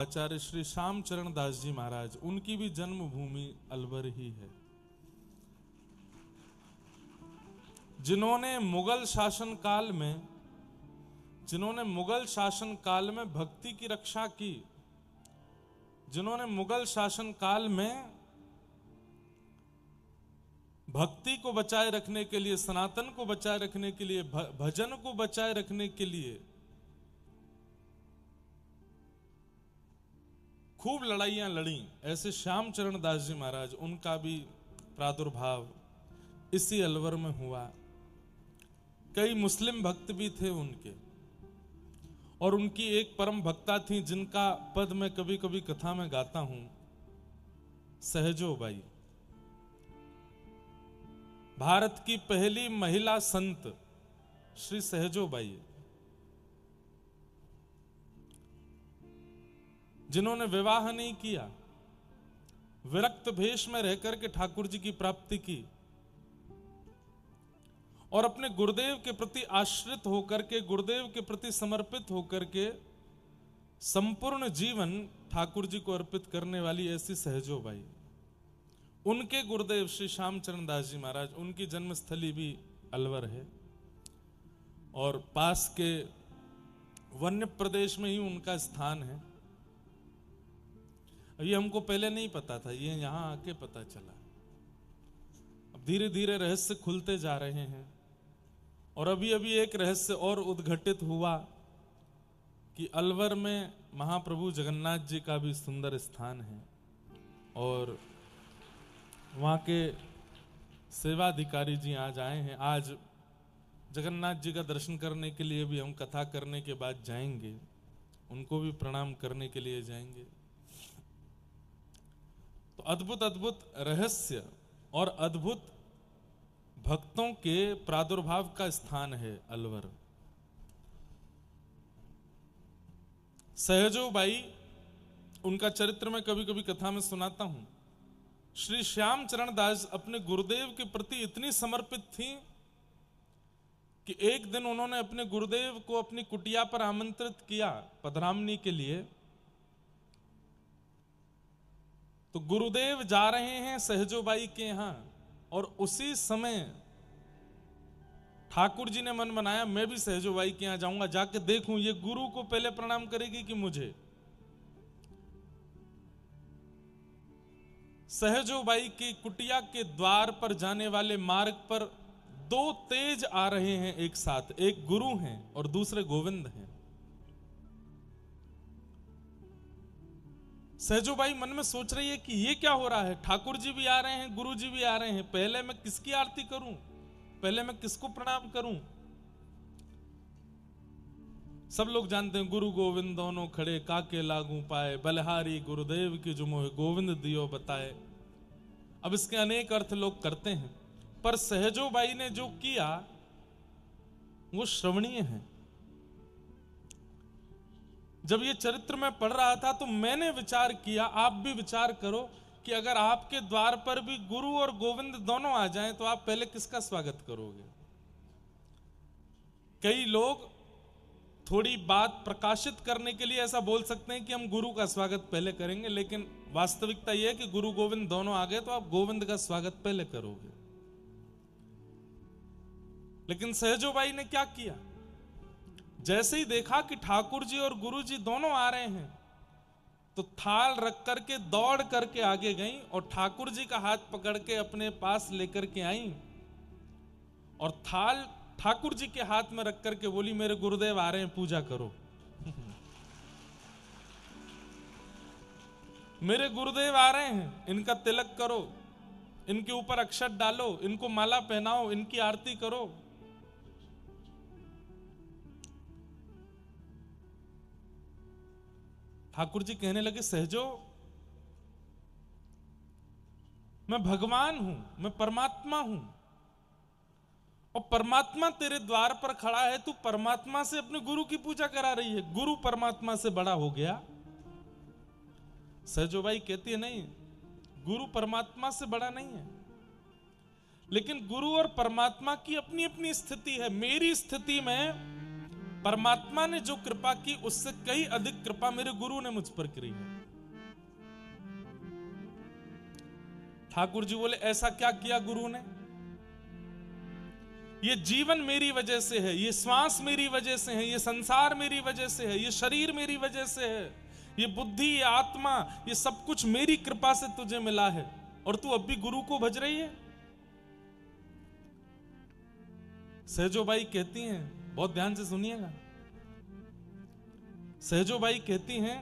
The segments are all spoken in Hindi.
आचार्य श्री श्यामचरण दास जी महाराज, उनकी भी जन्मभूमि अलवर ही है। जिन्होंने मुगल शासन काल में भक्ति की रक्षा की, जिन्होंने मुगल शासन काल में भक्ति को बचाए रखने के लिए, सनातन को बचाए रखने के लिए, भजन को बचाए रखने के लिए खूब लड़ाइयां लड़ी, ऐसे श्यामचरण दास जी महाराज, उनका भी प्रादुर्भाव इसी अलवर में हुआ। कई मुस्लिम भक्त भी थे उनके, और उनकी एक परम भक्ता थी जिनका पद मैं कभी कभी कथा में गाता हूं, सहजो बाई। भारत की पहली महिला संत श्री सहजो बाई, जिन्होंने विवाह नहीं किया, विरक्त भेष में रहकर के ठाकुर जी की प्राप्ति की और अपने गुरुदेव के प्रति आश्रित होकर के, गुरुदेव के प्रति समर्पित होकर के संपूर्ण जीवन ठाकुर जी को अर्पित करने वाली ऐसी सहजो बाई। उनके गुरुदेव श्री श्यामचरण दास जी महाराज, उनकी जन्मस्थली भी अलवर है और पास के वन्य प्रदेश में ही उनका स्थान है। ये हमको पहले नहीं पता था, ये यहां आके पता चला। अब धीरे धीरे रहस्य खुलते जा रहे हैं और अभी अभी एक रहस्य और उद्घटित हुआ कि अलवर में महाप्रभु जगन्नाथ जी का भी सुंदर स्थान है और वहां के सेवाधिकारी जी आज आए हैं। आज जगन्नाथ जी का दर्शन करने के लिए भी हम कथा करने के बाद जाएंगे, उनको भी प्रणाम करने के लिए जाएंगे। तो अद्भुत अद्भुत रहस्य और अद्भुत भक्तों के प्रादुर्भाव का स्थान है अलवर। सहजो बाई, उनका चरित्र मैं कभी कभी कथा में सुनाता हूं। श्री श्यामचरण दास अपने गुरुदेव के प्रति इतनी समर्पित थी कि एक दिन उन्होंने अपने गुरुदेव को अपनी कुटिया पर आमंत्रित किया पधरामनी के लिए। तो गुरुदेव जा रहे हैं सहजो बाई के यहां और उसी समय ठाकुर जी ने मन बनाया मैं भी सहजो बाई के यहां जाऊंगा, जाके देखूं ये गुरु को पहले प्रणाम करेगी कि मुझे। सहजो बाई की कुटिया के द्वार पर जाने वाले मार्ग पर दो तेज आ रहे हैं एक साथ, एक गुरु हैं और दूसरे गोविंद हैं। सहजो बाई मन में सोच रही है कि ये क्या हो रहा है, ठाकुर जी भी आ रहे हैं, गुरु जी भी आ रहे हैं, पहले मैं किसकी आरती करूं, पहले मैं किसको प्रणाम करूं। सब लोग जानते हैं गुरु गोविंद दोनों खड़े काके लागू पाए, बलिहारी गुरुदेव की जो मोह गोविंद दियो बताए। अब इसके अनेक अर्थ लोग करते हैं, पर सहजो बाई ने जो किया वो श्रवणीय है। जब ये चरित्र में पढ़ रहा था तो मैंने विचार किया, आप भी विचार करो कि अगर आपके द्वार पर भी गुरु और गोविंद दोनों आ जाएं तो आप पहले किसका स्वागत करोगे। कई लोग थोड़ी बात प्रकाशित करने के लिए ऐसा बोल सकते हैं कि हम गुरु का स्वागत पहले करेंगे, लेकिन वास्तविकता यह है कि गुरु गोविंद दोनों आ गए तो आप गोविंद का स्वागत पहले करोगे। लेकिन सहजो बाई ने क्या किया, जैसे ही देखा कि ठाकुर जी और गुरु जी दोनों आ रहे हैं तो थाल रख करके दौड़ करके आगे गई और ठाकुर जी का हाथ पकड़ के अपने पास लेकर के आई और थाल ठाकुर जी के हाथ में रख करके बोली मेरे गुरुदेव आ रहे हैं, पूजा करो। मेरे गुरुदेव आ रहे हैं, इनका तिलक करो, इनके ऊपर अक्षत डालो, इनको माला पहनाओ, इनकी आरती करो। ठाकुर जी कहने लगे सहजो, मैं भगवान हूं, मैं परमात्मा हूं और परमात्मा तेरे द्वार पर खड़ा है, तू परमात्मा से अपने गुरु की पूजा करा रही है, गुरु परमात्मा से बड़ा हो गया। सहजो बाई कहती है नहीं, गुरु परमात्मा से बड़ा नहीं है, लेकिन गुरु और परमात्मा की अपनी अपनी स्थिति है। मेरी स्थिति में परमात्मा ने जो कृपा की उससे कई अधिक कृपा मेरे गुरु ने मुझ पर करी है। ठाकुर जी बोले ऐसा क्या किया गुरु ने? ये जीवन मेरी वजह से है, ये श्वास मेरी वजह से है, ये संसार मेरी वजह से है, ये शरीर मेरी वजह से है, ये बुद्धि, ये आत्मा, ये सब कुछ मेरी कृपा से तुझे मिला है, और तू अब भी गुरु को भज रही है। सहजोबाई कहती हैं, बहुत ध्यान से सुनिएगा, सहजोबाई कहती हैं,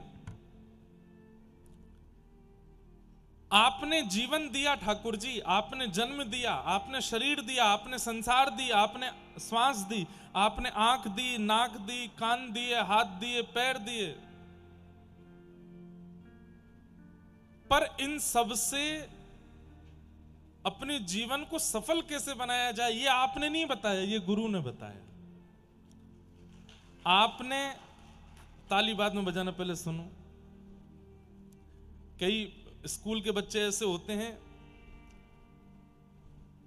आपने जीवन दिया ठाकुर जी, आपने जन्म दिया, आपने शरीर दिया, आपने संसार दिया, आपने श्वास दी, आपने आंख दी, नाक दी, कान दिए, हाथ दिए, पैर दिए, पर इन सब से अपने जीवन को सफल कैसे बनाया जाए ये आपने नहीं बताया, ये गुरु ने बताया। आपने, ताली बाद में बजाना, पहले सुनो। कई स्कूल के बच्चे ऐसे होते हैं,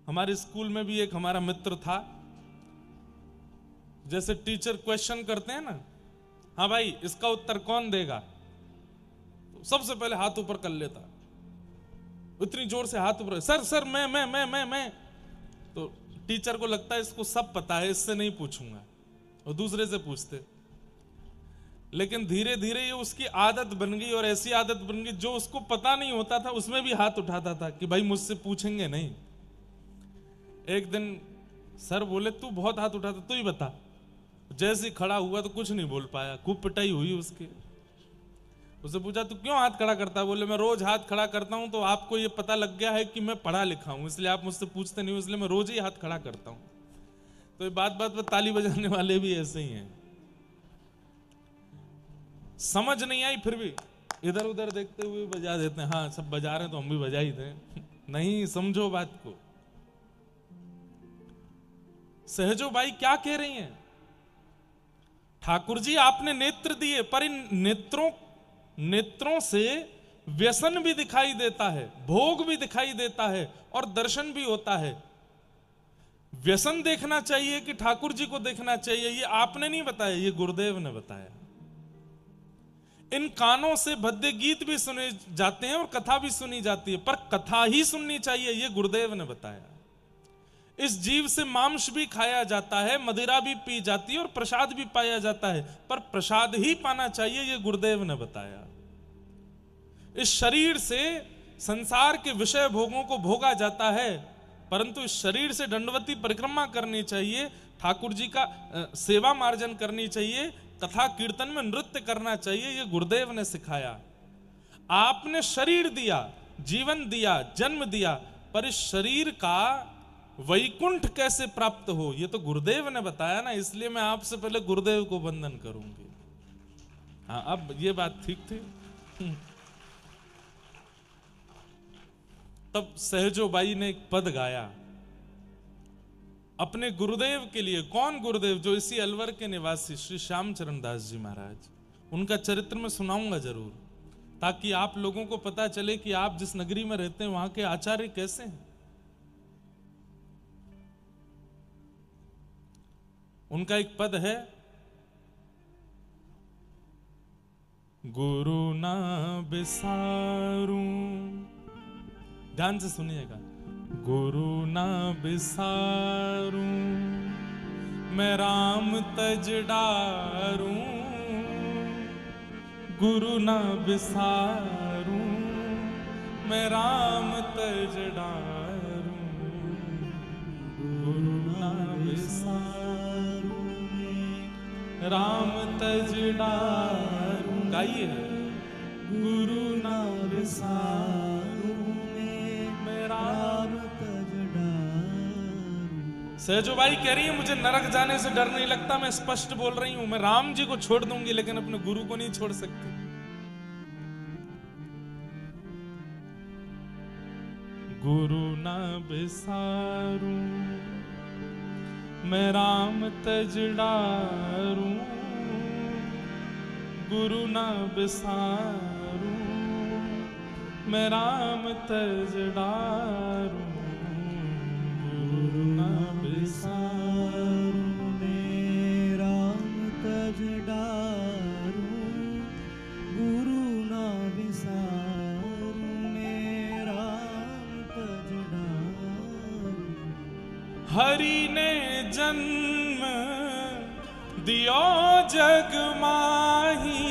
हमारे स्कूल में भी एक हमारा मित्र था, जैसे टीचर क्वेश्चन करते हैं ना, हाँ भाई इसका उत्तर कौन देगा, तो सबसे पहले हाथ ऊपर कर लेता, इतनी जोर से हाथ ऊपर, सर सर मैं, तो टीचर को लगता है इसको सब पता है, इससे नहीं पूछूंगा, और दूसरे से पूछते। लेकिन धीरे धीरे ये उसकी आदत बन गई, और ऐसी आदत बन गई जो उसको पता नहीं होता था उसमें भी हाथ उठाता था कि भाई मुझसे पूछेंगे नहीं। एक दिन सर बोले तू बहुत हाथ उठाता, तू ही बता। जैसे ही खड़ा हुआ तो कुछ नहीं बोल पाया, खूब पिटाई हुई उसकी। उससे पूछा तू क्यों हाथ खड़ा करता है? बोले मैं रोज हाथ खड़ा करता हूं, तो आपको ये पता लग गया है कि मैं पढ़ा लिखा हूं, इसलिए आप मुझसे पूछते नहीं हो, इसलिए मैं रोज ही हाथ खड़ा करता हूं। तो बात बात पर ताली बजाने वाले भी ऐसे ही हैं, समझ नहीं आई फिर भी इधर उधर देखते हुए बजा देते हैं, हाँ सब बजा रहे हैं तो हम भी बजा ही दें। नहीं समझो बात को। सहजोबाई क्या कह रही हैं? ठाकुर जी आपने नेत्र दिए, पर इन नेत्रों से व्यसन भी दिखाई देता है, भोग भी दिखाई देता है, और दर्शन भी होता है। व्यसन देखना चाहिए कि ठाकुर जी को देखना चाहिए, ये आपने नहीं बताया, ये गुरुदेव ने बताया। इन कानों से भद्दे गीत भी सुने जाते हैं और कथा भी सुनी जाती है, पर कथा ही सुननी चाहिए, ये गुरुदेव ने बताया। इस जीव से मांस भी खाया जाता है, मदिरा भी पी जाती है, और प्रसाद भी पाया जाता है, पर प्रसाद ही पाना चाहिए, ये गुरुदेव ने बताया। इस शरीर से संसार के विषय भोगों को भोगा जाता है, परंतु इस शरीर से दंडवती परिक्रमा करनी चाहिए, ठाकुर जी का सेवा मार्जन करनी चाहिए, कथा कीर्तन में नृत्य करना चाहिए, ये गुरुदेव ने सिखाया। आपने शरीर दिया, जीवन दिया, जन्म दिया, पर इस शरीर का वैकुंठ कैसे प्राप्त हो ये तो गुरुदेव ने बताया ना, इसलिए मैं आपसे पहले गुरुदेव को वंदन करूंगी। हाँ अब ये बात ठीक थी। तब सहजोबाई ने एक पद गाया अपने गुरुदेव के लिए। कौन गुरुदेव? जो इसी अलवर के निवासी श्री श्यामचरण दास जी महाराज। उनका चरित्र मैं सुनाऊंगा जरूर, ताकि आप लोगों को पता चले कि आप जिस नगरी में रहते हैं वहां के आचार्य कैसे हैं। उनका एक पद है, गुरु ना बिसारूं, ध्यान से सुनिएगा। गुरु ना बिसारूं मैं राम तज डारूं, गुरु ना बिसारूं मैं राम तज डारूं, गुरु ना बिसारूं राम तज डारूं। गाइए, गुरु ना बिसारूं मैं राम तज डारूं। सहजोबाई कह रही है मुझे नरक जाने से डर नहीं लगता, मैं स्पष्ट बोल रही हूं, मैं राम जी को छोड़ दूंगी लेकिन अपने गुरु को नहीं छोड़ सकती। गुरु ना बिसारूं मैं राम तज डारूं, गुरु ना बिसारूं मैं राम तज डारूं, गुरु ना बिसारूं मैं राम हरि ने जन्म दियो जग माही,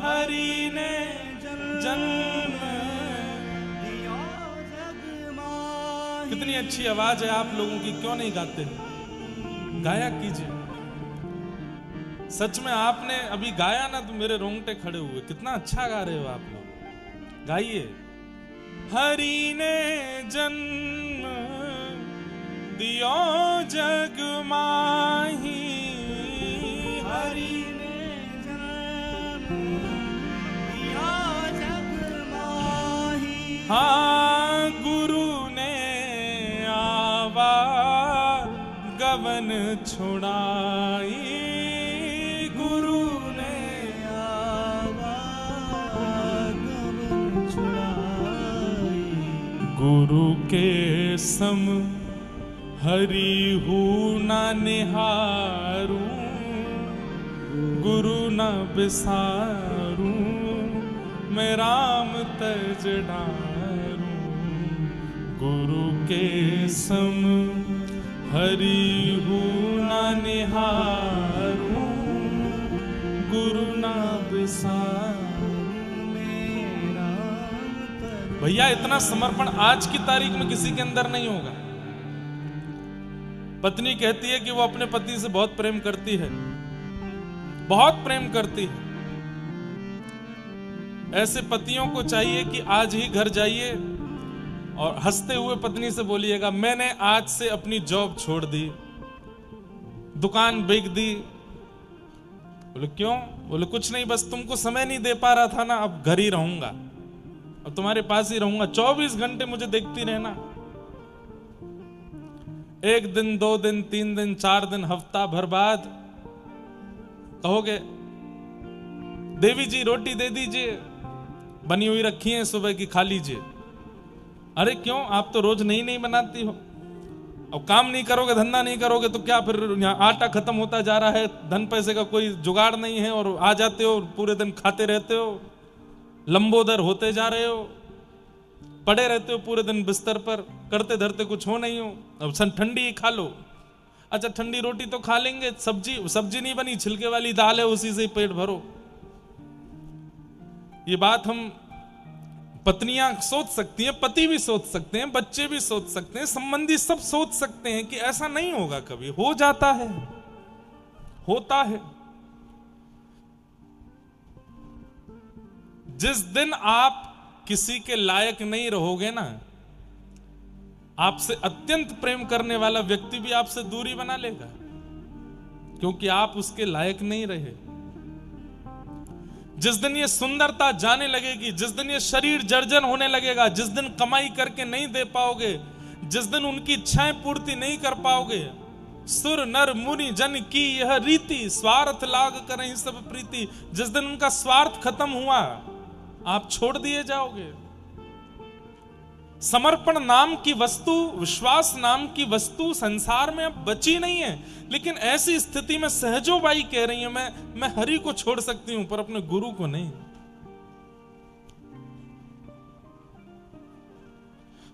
हरि ने जन्म दियो जग माही। कितनी अच्छी आवाज है आप लोगों की, क्यों नहीं गाते? गाया कीजिए। सच में आपने अभी गाया ना तो मेरे रोंगटे खड़े हुए। कितना अच्छा गा रहे हो आप लोग, गाइए। हरि ने जन्म दियो जग माही, हरि ने जन्म दियो जग माही। हाँ गुरु ने आवा गवन छुड़ाई, गुरु ने आवा गवन छुड़ाई। गुरु के सम हरि हूँ न निहारूं, गुरु न बिसारूं, मैं राम तज डारूं। गुरु के सम हरि हूँ न निहारूं, गुरु न बिसारूं, मैं राम तज। भैया इतना समर्पण आज की तारीख में किसी के अंदर नहीं होगा। पत्नी कहती है कि वो अपने पति से बहुत प्रेम करती है, बहुत प्रेम करती है। ऐसे पतियों को चाहिए कि आज ही घर जाइए और हंसते हुए पत्नी से बोलिएगा, मैंने आज से अपनी जॉब छोड़ दी, दुकान बेच दी। बोले क्यों? बोले कुछ नहीं, बस तुमको समय नहीं दे पा रहा था ना, अब घर ही रहूंगा, अब तुम्हारे पास ही रहूंगा, 24 घंटे मुझे देखती रहना। 1 दिन 2 दिन 3 दिन 4 दिन हफ्ता भर बाद कहोगे, देवी जी रोटी दे दीजिए, बनी हुई रखी है, सुबह की खा लीजिए। अरे क्यों? आप तो रोज नहीं बनाती हो। अब काम नहीं करोगे, धंधा नहीं करोगे तो क्या फिर यहाँ आटा खत्म होता जा रहा है, धन पैसे का कोई जुगाड़ नहीं है, और आ जाते हो पूरे दिन खाते रहते हो, लंबोदर होते जा रहे हो, पड़े रहते हो पूरे दिन बिस्तर पर, करते धरते कुछ हो नहीं हो। अब ठंडी ही खा लो। अच्छा ठंडी रोटी तो खा लेंगे, सब्जी नहीं बनी, छिलके वाली दाल है, उसी से ही पेट भरो। ये बात हम पत्नियां सोच सकती हैं, पति भी सोच सकते हैं, बच्चे भी सोच सकते हैं, संबंधी सब सोच सकते हैं कि ऐसा नहीं होगा कभी, हो जाता है, होता है। जिस दिन आप किसी के लायक नहीं रहोगे ना, आपसे अत्यंत प्रेम करने वाला व्यक्ति भी आपसे दूरी बना लेगा, क्योंकि आप उसके लायक नहीं रहे। जिस दिन ये सुंदरता जाने लगेगी, जिस दिन ये शरीर जर्जर होने लगेगा, जिस दिन कमाई करके नहीं दे पाओगे, जिस दिन उनकी इच्छाएं पूर्ति नहीं कर पाओगे, सुर नर मुनि जन की यह रीति, स्वार्थ लाग करहि सब प्रीति, जिस दिन उनका स्वार्थ खत्म हुआ, आप छोड़ दिए जाओगे। समर्पण नाम की वस्तु, विश्वास नाम की वस्तु संसार में अब बची नहीं है। लेकिन ऐसी स्थिति में सहजोबाई कह रही है, मैं हरि को छोड़ सकती हूं पर अपने गुरु को नहीं।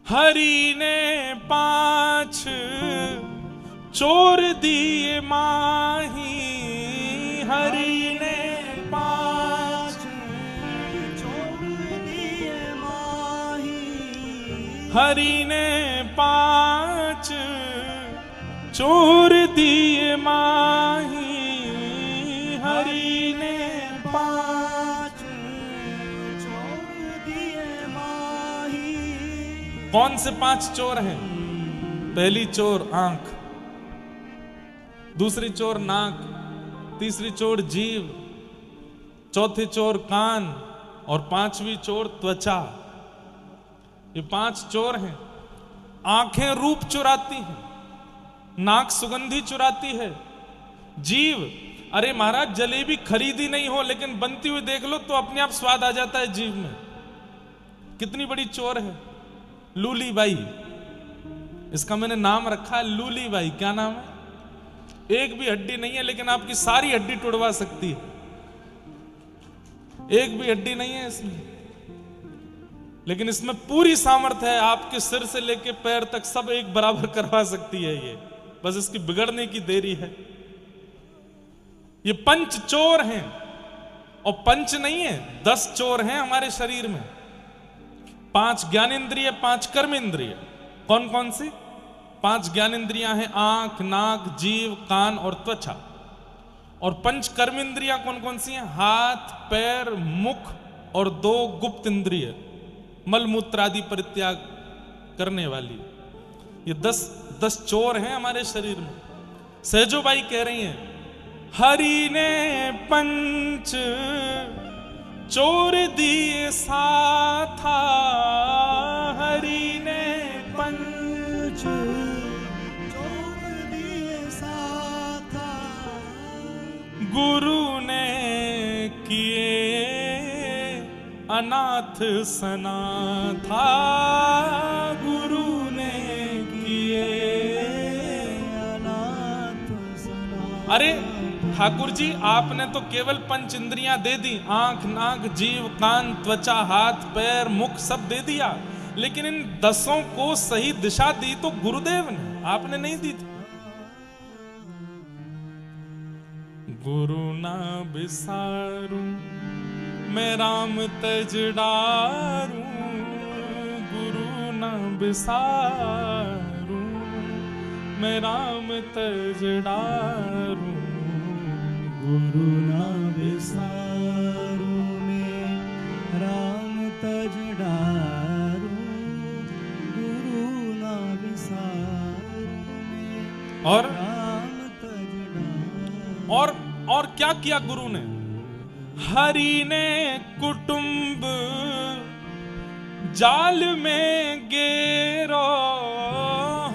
हरि ने 5 चोर दिए माही, हरि ने 5 चोर दिए माही, हरि ने 5 चोर दिए माही, हरि ने 5 चोर दिए माही। कौन से 5 चोर हैं? पहली चोर आंख, दूसरी चोर नाक, तीसरी चोर जीभ, चौथी चोर कान और 5वीं चोर त्वचा। ये 5 चोर हैं। आंखें रूप चुराती हैं, नाक सुगंधी चुराती है, जीभ, अरे महाराज जलेबी खरीदी नहीं हो लेकिन बनती हुई देख लो तो अपने आप स्वाद आ जाता है जीभ में। कितनी बड़ी चोर है, लूली बाई। इसका मैंने नाम रखा है लूली बाई। क्या नाम है? एक भी हड्डी नहीं है लेकिन आपकी सारी हड्डी टुड़वा सकती है। एक भी हड्डी नहीं है इसमें लेकिन इसमें पूरी सामर्थ्य है, आपके सिर से लेके पैर तक सब एक बराबर करवा सकती है ये, बस इसकी बिगड़ने की देरी है। ये पंच चोर हैं, और पंच नहीं है, 10 चोर हैं हमारे शरीर में। 5 ज्ञानेंद्रिय, 5 कर्म इंद्रिय। कौन कौन सी? 5 ज्ञानेंद्रियां हैं, आंख, नाक, जीव, कान और त्वचा। और 5 कर्म इंद्रियां कौन कौन सी हैं? हाथ, पैर, मुख और 2 गुप्त इंद्रिय, मल मूत्र आदि परित्याग करने वाली। ये 10 चोर हैं हमारे शरीर में। सहजोबाई कह रही हैं, हरि ने पंच चोर दिए साथा, हरि ने पंच चोर दिए साथा, गुरु ने किए अनाथ सनाथा, गुरु ने किए अनाथ सनाथा। अरे ठाकुर जी, आपने तो केवल 5 इंद्रियां दे दी, आंख, नाक, जीव, कान, त्वचा, हाथ, पैर, मुख सब दे दिया, लेकिन इन 10 को सही दिशा दी तो गुरुदेव ने, आपने नहीं दी थी। गुरु ना बिसारू मैं राम तज डारू, गुरु ना बिसारू मैं राम तज डारू, गुरु ना बिसारू मैं राम तज डारू, गुरु ना बिसारू मैं राम तज डारू। और क्या किया गुरु ने? हरि ने कुटुंब जाल में गेरो,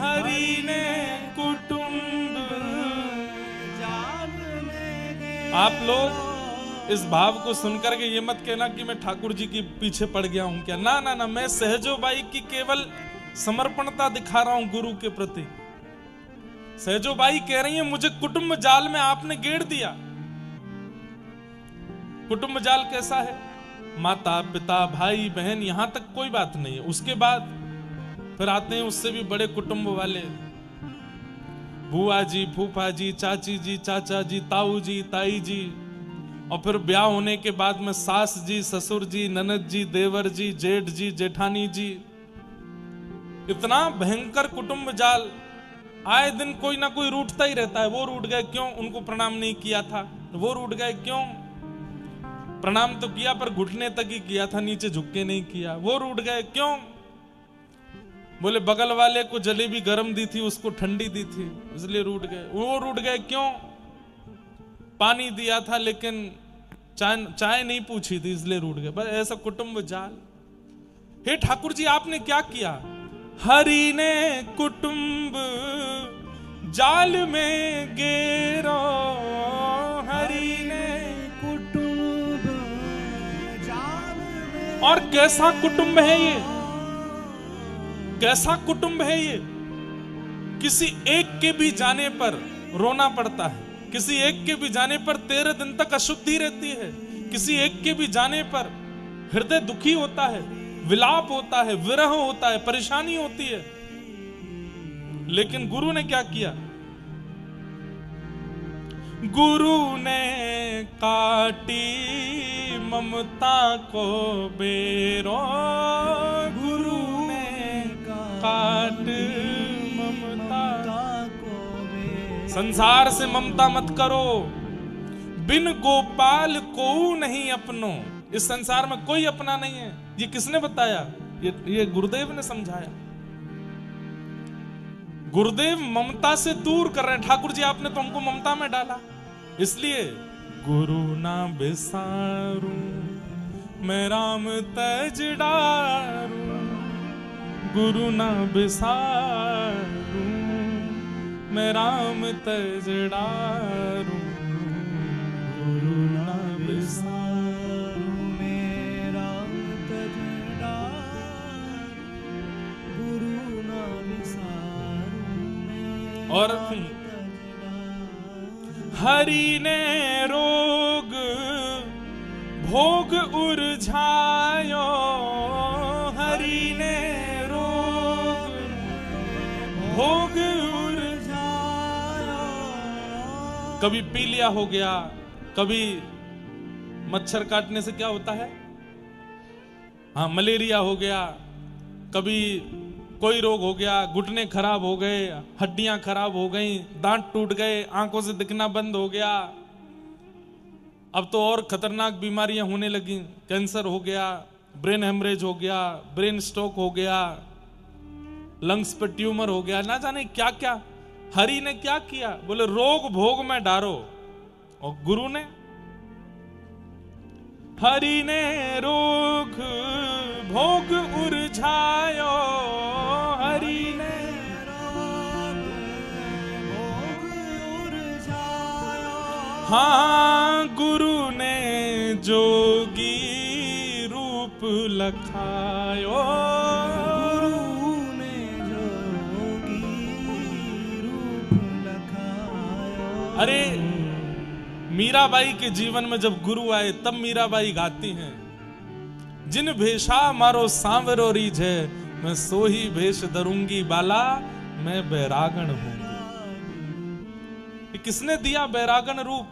हरि ने कुटुंब जाल में गेरो। आप लोग इस भाव को सुनकर के ये मत कहना कि मैं ठाकुर जी के पीछे पड़ गया हूं क्या। ना ना ना, मैं सहजोबाई की केवल समर्पणता दिखा रहा हूं गुरु के प्रति। सहजोबाई कह रही है, मुझे कुटुंब जाल में आपने गेड़ दिया। कुटुंब जाल कैसा है? माता, पिता, भाई, बहन, यहां तक कोई बात नहीं है। उसके बाद फिर आते हैं उससे भी बड़े कुटुंब वाले, बुआ जी, फूफा जी, चाची जी, चाचा जी, ताऊ जी, ताई जी, और फिर ब्याह होने के बाद में सास जी, ससुर जी, ननद जी, देवर जी, जेठ जी, जेठानी जी। इतना भयंकर कुटुंब जाल। आए दिन कोई ना कोई रूठता ही रहता है। वो रूठ गए, क्यों? उनको प्रणाम नहीं किया था। वो रूठ गए, क्यों? प्रणाम तो किया पर घुटने तक ही किया था, नीचे झुक के नहीं किया। वो रूठ गए, क्यों? बोले बगल वाले को जलेबी गरम दी थी, उसको ठंडी दी थी, इसलिए रूठ गए। वो रूठ गए, क्यों? पानी दिया था लेकिन चाय नहीं पूछी थी, इसलिए रूठ गए। बस ऐसा कुटुंब जाल। हे ठाकुर जी, आपने क्या किया? हरि ने कुटुंब जाल में गेरो, हरि ने कुटुंब जाल में। और कैसा कुटुंब है ये? कैसा कुटुंब है ये? किसी एक के भी जाने पर रोना पड़ता है, किसी एक के भी जाने पर 13 दिन तक अशुद्धि रहती है, किसी एक के भी जाने पर हृदय दुखी होता है, विलाप होता है, विरह होता है, परेशानी होती है। लेकिन गुरु ने क्या किया? गुरु ने काटी ममता को बेरो, गुरु ने काट ममता को बेरो। संसार से ममता मत करो, बिन गोपाल को नहीं अपनो। इस संसार में कोई अपना नहीं है। ये किसने बताया? ये गुरुदेव ने समझाया। गुरुदेव ममता से दूर कर रहे हैं। ठाकुर जी, आपने तो हमको ममता में डाला, इसलिए गुरु ना बिसारू मैं राम तज डारू, गुरु ना बिसारू मैं राम तज डारू, गुरु ना बिसारू मैं राम तज डारू, गुरु ना बिसारू। और हरि ने रोग भोग उरझायो, कभी पीलिया हो गया, कभी मच्छर काटने से क्या होता है, हाँ मलेरिया हो गया, कभी कोई रोग हो गया, घुटने खराब हो गए, हड्डियां खराब हो गई, दांत टूट गए, आंखों से दिखना बंद हो गया। अब तो और खतरनाक बीमारियां होने लगी, कैंसर हो गया, ब्रेन हेमरेज हो गया, ब्रेन स्ट्रोक हो गया, लंग्स पे ट्यूमर हो गया, ना जाने क्या क्या। हरि ने क्या किया, बोले रोग भोग में डारो, और गुरु ने, हरि ने रोग भोग उरझायो, हरि ने रोग भोग उरझायो, हाँ गुरु ने जोगी रूप लखायो, गुरु ने जोगी रूप लखायो। अरे मीराबाई के जीवन में जब गुरु आए तब मीराबाई गाती हैं, जिन भेषा मारो सांवरो रीझ है, मैं सोही भेष धरूंगी बाला, मैं बैरागण हूंगी। किसने दिया बैरागण रूप?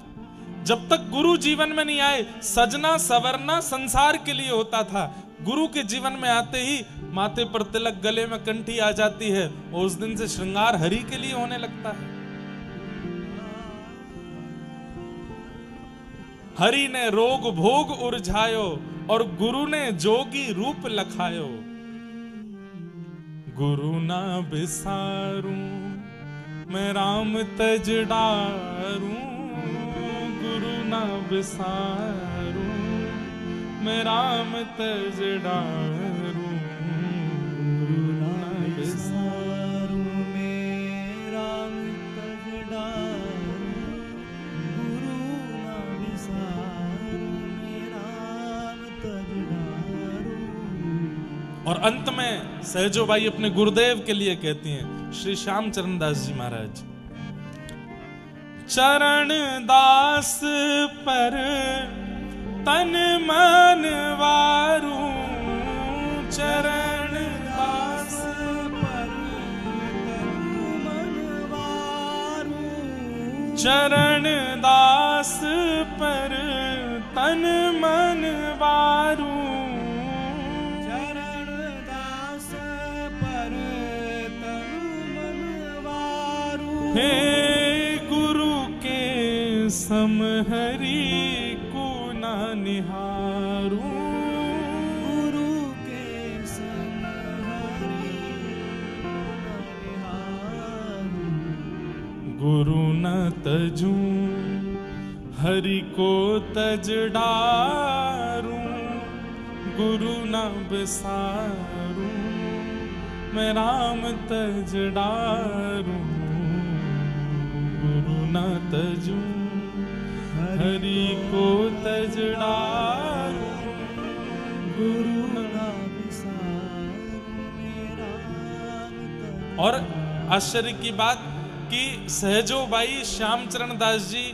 जब तक गुरु जीवन में नहीं आए, सजना सवरना संसार के लिए होता था। गुरु के जीवन में आते ही माथे पर तिलक, गले में कंठी आ जाती है, और उस दिन से श्रृंगार हरि के लिए होने लगता है। हरि ने रोग भोग उरझायो, और गुरु ने जोगी रूप लखायो। गुरु ना बिसारूं मैं राम तज डारूं, गुरु ना बिसारूं मैं राम तज डारूं, गुरु ना बिसारूं मैं राम तज डारूं, गुरु ना बिसारूं मैं राम तज डारूं। और अंत में सहजोबाई अपने गुरुदेव के लिए कहती हैं, श्री श्यामचरण दास जी महाराज, चरण दास पर तन मन वारूं, चरण दास पर तन मन वारूं, चरण दास पर तन मन वारूं, चरण दास पर तन मन वारूं। हे गुरु के सम हरि को ना निहारूं, गुरु के सम हरि को ना निहारूं, गुरु न तजूं हरि को तज डारूं, गुरु न बिसारूं मैं राम तज डारूं, गुरु न तजूं हरि को तज डारूं, गुरु न बिसारूं मैं राम तज। और आश्चर्य की बात कि सहजोबाई श्यामचरण दास जी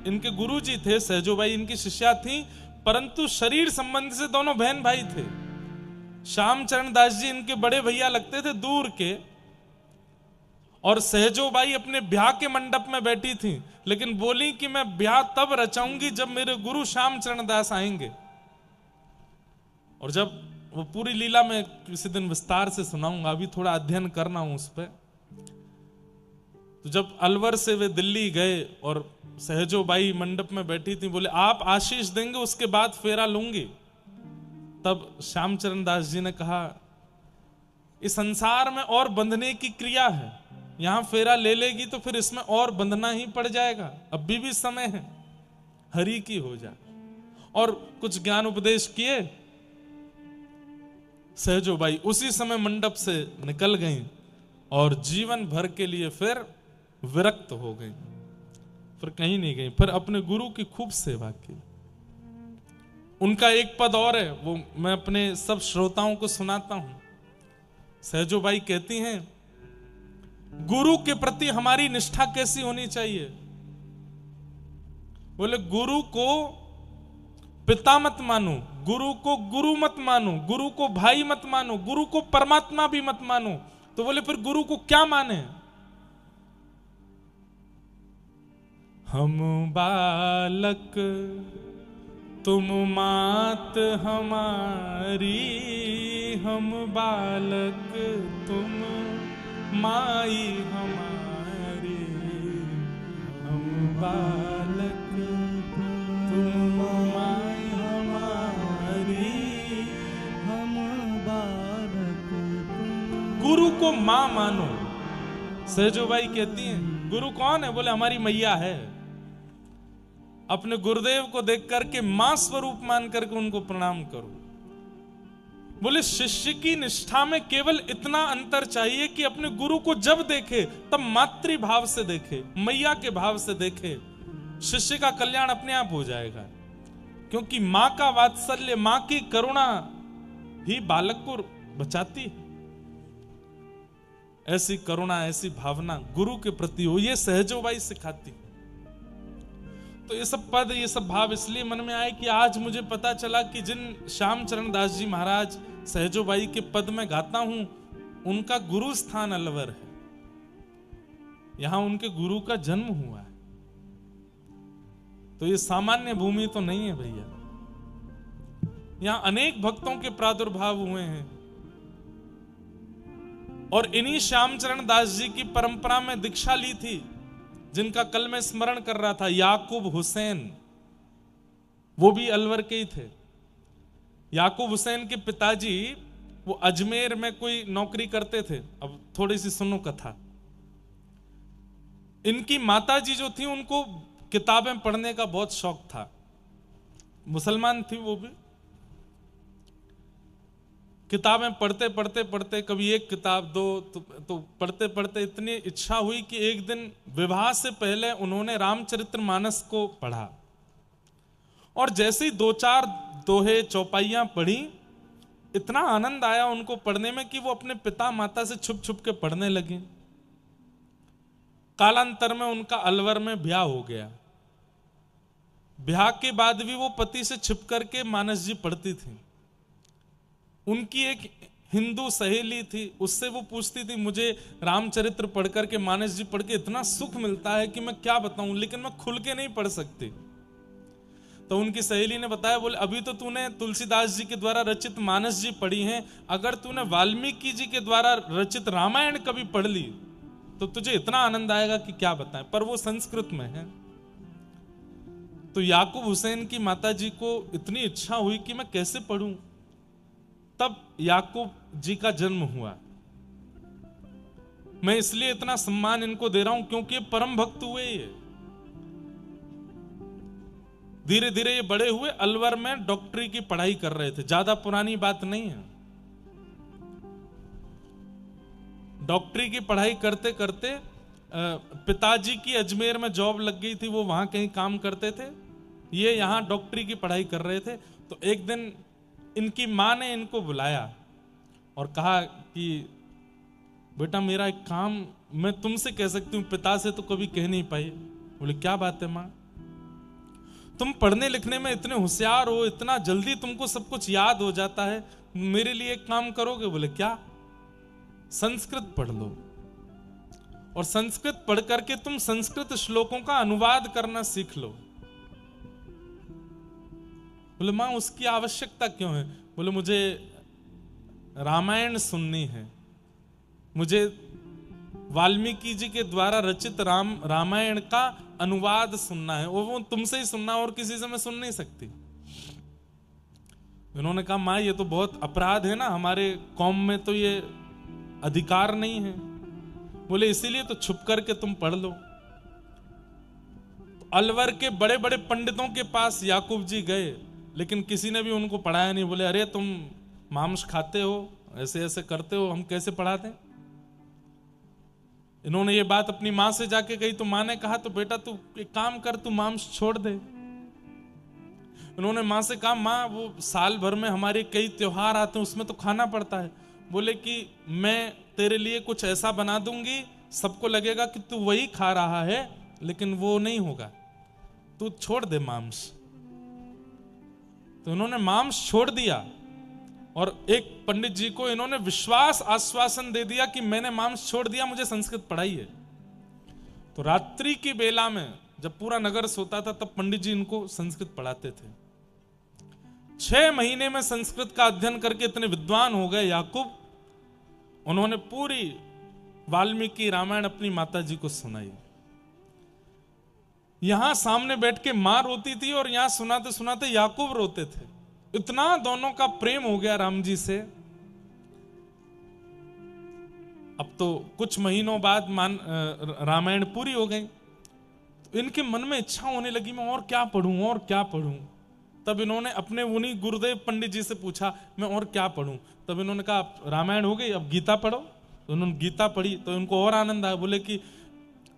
इनके गुरु जी थे, सहजोबाई इनकी शिष्या थी, परंतु शरीर संबंध से दोनों बहन भाई थे। श्यामचरण दास जी इनके बड़े भैया लगते थे दूर के, और सहजोबाई अपने ब्याह के मंडप में बैठी थी, लेकिन बोली कि मैं ब्याह तब रचाऊंगी जब मेरे गुरु श्यामचरण दास आएंगे। और जब वो पूरी लीला में किसी दिन विस्तार से सुनाऊंगा, अभी थोड़ा अध्ययन करना हूं उस पर। तो जब अलवर से वे दिल्ली गए और सहजोबाई मंडप में बैठी थी, बोले आप आशीष देंगे उसके बाद फेरा लूंगी। तब श्यामचरण दास जी ने कहा, इस संसार में और बंधने की क्रिया है, यहां फेरा ले लेगी तो फिर इसमें और बंधना ही पड़ जाएगा, अभी भी समय है, हरि की हो जा। और कुछ ज्ञान उपदेश किए। सहजोबाई उसी समय मंडप से निकल गई और जीवन भर के लिए फिर विरक्त हो गई, फिर कहीं नहीं गई, फिर अपने गुरु की खूब सेवा की। उनका एक पद और है, वो मैं अपने सब श्रोताओं को सुनाता हूं। सहजोबाई कहती हैं, गुरु के प्रति हमारी निष्ठा कैसी होनी चाहिए? बोले गुरु को पिता मत मानो, गुरु को गुरु मत मानो, गुरु को भाई मत मानो, गुरु को परमात्मा भी मत मानो। तो बोले फिर गुरु को क्या माने? हम बालक तुम मात हमारी, हम बालक तुम माई हमारी, हम बालक तुम माई हमारी, हम बालक तुम। गुरु को मां मानो। सहजोबाई कहती हैं गुरु कौन है? बोले हमारी मैया है। अपने गुरुदेव को देख करके मां स्वरूप मान करके उनको प्रणाम करो। बोले शिष्य की निष्ठा में केवल इतना अंतर चाहिए कि अपने गुरु को जब देखे तब मातृभाव से देखे, मैया के भाव से देखे। शिष्य का कल्याण अपने आप हो जाएगा, क्योंकि मां का वात्सल्य, मां की करुणा ही बालक को बचाती है। ऐसी करुणा, ऐसी भावना गुरु के प्रति हो, ये सहजोबाई सिखाती। तो ये सब पद, ये सब भाव इसलिए मन में आए कि आज मुझे पता चला कि जिन श्याम चरण दास जी महाराज सहजोबाई के पद में गाता हूं, उनका गुरु स्थान अलवर है। यहां उनके गुरु का जन्म हुआ है। तो ये सामान्य भूमि तो नहीं है भैया। यहां अनेक भक्तों के प्रादुर्भाव हुए हैं, और इन्हीं श्यामचरण दास जी की परंपरा में दीक्षा ली थी, जिनका कल मैं स्मरण कर रहा था, याकूब हुसैन। वो भी अलवर के ही थे। याकूब हुसैन के पिताजी वो अजमेर में कोई नौकरी करते थे। अब थोड़ी सी सुनो कथा। इनकी माताजी जो थी, उनको किताबें पढ़ने का बहुत शौक था। मुसलमान थी वो भी। किताबें पढ़ते पढ़ते पढ़ते कभी एक किताब, दो, तो पढ़ते पढ़ते इतनी इच्छा हुई कि एक दिन विवाह से पहले उन्होंने रामचरितमानस को पढ़ा, और जैसे ही दो चार दोहे चौपाइयां पढ़ी, इतना आनंद आया उनको पढ़ने में कि वो अपने पिता माता से छुप छुप के पढ़ने लगे। कालांतर में उनका अलवर में ब्याह हो गया। ब्याह के बाद भी वो पति से छिप करके मानस जी पढ़ती थी। उनकी एक हिंदू सहेली थी, उससे वो पूछती थी, मुझे रामचरित्र पढ़ करके, मानस जी पढ़ के इतना सुख मिलता है कि मैं क्या बताऊं, लेकिन मैं खुल के नहीं पढ़ सकती। तो उनकी सहेली ने बताया, बोले अभी तो तूने तुलसीदास जी के द्वारा रचित मानस जी पढ़ी हैं, अगर तूने वाल्मीकि जी के द्वारा रचित रामायण कभी पढ़ ली तो तुझे इतना आनंद आएगा कि क्या बताएं। पर वो संस्कृत में है। तो याकूब हुसैन की माता जी को इतनी इच्छा हुई कि मैं कैसे पढ़ूं। तब याकूब जी का जन्म हुआ। मैं इसलिए इतना सम्मान इनको दे रहा हूं क्योंकि ये परम भक्त हुए। ये धीरे धीरे ये बड़े हुए, अलवर में डॉक्टरी की पढ़ाई कर रहे थे। ज्यादा पुरानी बात नहीं है। डॉक्टरी की पढ़ाई करते करते पिताजी की अजमेर में जॉब लग गई थी, वो वहां कहीं काम करते थे, ये यहां डॉक्टरी की पढ़ाई कर रहे थे। तो एक दिन इनकी मां ने इनको बुलाया और कहा कि बेटा मेरा एक काम मैं तुमसे कह सकती हूँ, पिता से तो कभी कह नहीं पाई। बोले क्या बात है मां? तुम पढ़ने लिखने में इतने होशियार हो, इतना जल्दी तुमको सब कुछ याद हो जाता है, मेरे लिए एक काम करोगे? बोले क्या? संस्कृत पढ़ लो, और संस्कृत पढ़ करके तुम संस्कृत श्लोकों का अनुवाद करना सीख लो। बोले मां उसकी आवश्यकता क्यों है? बोले मुझे रामायण सुननी है, मुझे वाल्मीकि जी के द्वारा रचित रामायण का अनुवाद सुनना है, वो तुमसे ही सुनना, और किसी से मैं सुन नहीं सकती। उन्होंने कहा मां ये तो बहुत अपराध है ना, हमारे कौम में तो ये अधिकार नहीं है। बोले इसीलिए तो छुप करके तुम पढ़ लो। तो अलवर के बड़े बड़े पंडितों के पास याकूब जी गए, लेकिन किसी ने भी उनको पढ़ाया नहीं। बोले अरे तुम मांस खाते हो, ऐसे ऐसे करते हो, हम कैसे पढ़ा दें? इन्होंने ये बात अपनी मां से जाके कही, तो मां ने कहा तो बेटा तू एक काम कर, तू मांस छोड़ दे। उन्होंने मां से कहा मां वो साल भर में हमारे कई त्योहार आते हैं, उसमें तो खाना पड़ता है। बोले कि मैं तेरे लिए कुछ ऐसा बना दूंगी, सबको लगेगा कि तू वही खा रहा है, लेकिन वो नहीं होगा, तू छोड़ दे मांस। तो इन्होंने मांस छोड़ दिया, और एक पंडित जी को इन्होंने विश्वास आश्वासन दे दिया कि मैंने मांस छोड़ दिया, मुझे संस्कृत पढ़ाई है। तो रात्रि की बेला में जब पूरा नगर सोता था तब पंडित जी इनको संस्कृत पढ़ाते थे। 6 महीने में संस्कृत का अध्ययन करके इतने विद्वान हो गए याकूब, उन्होंने पूरी वाल्मीकि रामायण अपनी माता जी को सुनाई। यहां सामने बैठ के मां रोती थी और यहां सुनाते सुनाते याकूब रोते थे। इतना दोनों का प्रेम हो गया राम जी से। अब तो कुछ महीनों बाद रामायण पूरी हो गई, तो इनके मन में इच्छा होने लगी मैं और क्या पढ़ूं और क्या पढ़ूं। तब इन्होंने अपने उन्हीं गुरुदेव पंडित जी से पूछा मैं और क्या पढ़ूं। तब इन्होंने कहा रामायण हो गई, अब गीता पढ़ो। तो उन्होंने गीता पढ़ी तो इनको और आनंद आया। बोले कि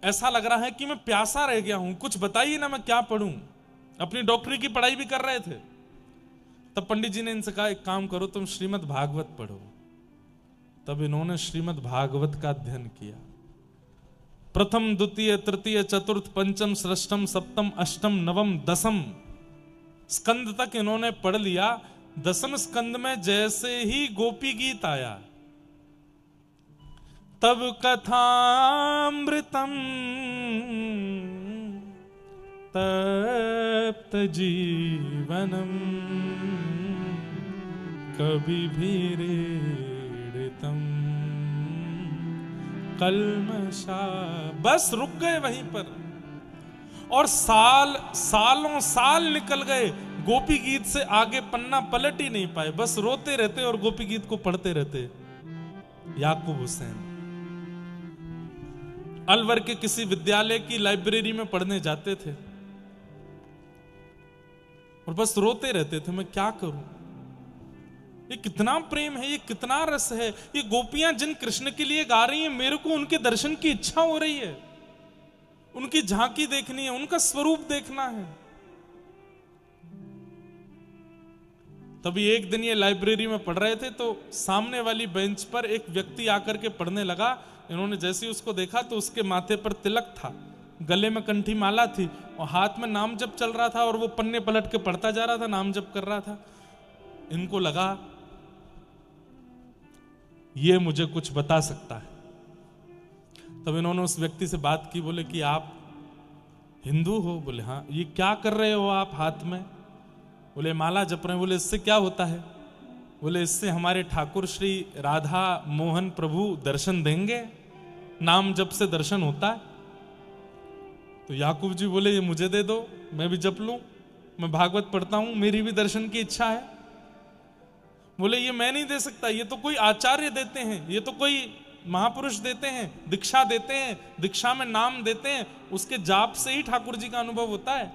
ऐसा लग रहा है कि मैं प्यासा रह गया हूं, कुछ बताइए ना मैं क्या पढ़ूं। अपनी डॉक्टरी की पढ़ाई भी कर रहे थे। तब पंडित जी ने इनसे कहा एक काम करो, तुम श्रीमद् भागवत पढ़ो। तब इन्होंने श्रीमद् भागवत का अध्ययन किया। प्रथम द्वितीय तृतीय चतुर्थ पंचम षष्ठम सप्तम अष्टम नवम दसम स्कंद तक इन्होंने पढ़ लिया। 10वें स्कंद में जैसे ही गोपी गीत आया तब कथामृतम तप्त जीवनम कविभिरीडितम कल्मषा। बस रुक गए वहीं पर और सालों साल निकल गए। गोपी गीत से आगे पन्ना पलट ही नहीं पाए, बस रोते रहते और गोपी गीत को पढ़ते रहते। याकूब हुसैन अलवर के किसी विद्यालय की लाइब्रेरी में पढ़ने जाते थे और बस रोते रहते थे मैं क्या करूं। ये कितना प्रेम है, ये कितना रस है। ये गोपियां जिन कृष्ण के लिए गा रही हैं, मेरे को उनके दर्शन की इच्छा हो रही है, उनकी झांकी देखनी है, उनका स्वरूप देखना है। तभी एक दिन ये लाइब्रेरी में पढ़ रहे थे तो सामने वाली बेंच पर एक व्यक्ति आकर के पढ़ने लगा। इन्होंने जैसे ही उसको देखा तो उसके माथे पर तिलक था, गले में कंठी माला थी और हाथ में नाम जप चल रहा था और वो पन्ने पलट के पढ़ता जा रहा था, नाम जप कर रहा था। इनको लगा ये मुझे कुछ बता सकता है। तब इन्होंने उस व्यक्ति से बात की। बोले कि आप हिंदू हो? बोले हाँ। ये क्या कर रहे हो आप हाथ में? बोले माला जप रहे हैं। बोले इससे क्या होता है? बोले इससे हमारे ठाकुर श्री राधा मोहन प्रभु दर्शन देंगे, नाम जप से दर्शन होता है। तो याकूब जी बोले ये मुझे दे दो, मैं भी जप लूं, मैं भागवत पढ़ता हूं, मेरी भी दर्शन की इच्छा है। बोले ये मैं नहीं दे सकता, ये तो कोई आचार्य देते हैं, ये तो कोई महापुरुष देते हैं, दीक्षा देते हैं, दीक्षा में नाम देते हैं, उसके जाप से ही ठाकुर जी का अनुभव होता है।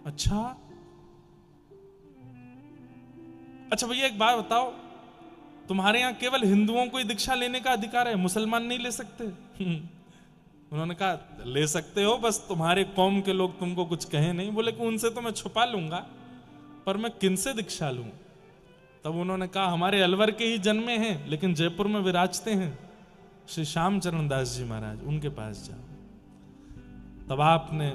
अच्छा भैया एक बात बताओ, तुम्हारे यहां केवल हिंदुओं को ही दीक्षा लेने का अधिकार है, मुसलमान नहीं ले सकते? उन्होंने कहा ले सकते हो, बस तुम्हारे कौम के लोग तुमको कुछ कहे नहीं। बोले कि उनसे तो मैं छुपा लूंगा, पर मैं किनसे दीक्षा लूं? तब उन्होंने कहा हमारे अलवर के ही जन्मे हैं लेकिन जयपुर में विराजते हैं श्री श्यामचरण दास जी महाराज, उनके पास जाओ। तब आपने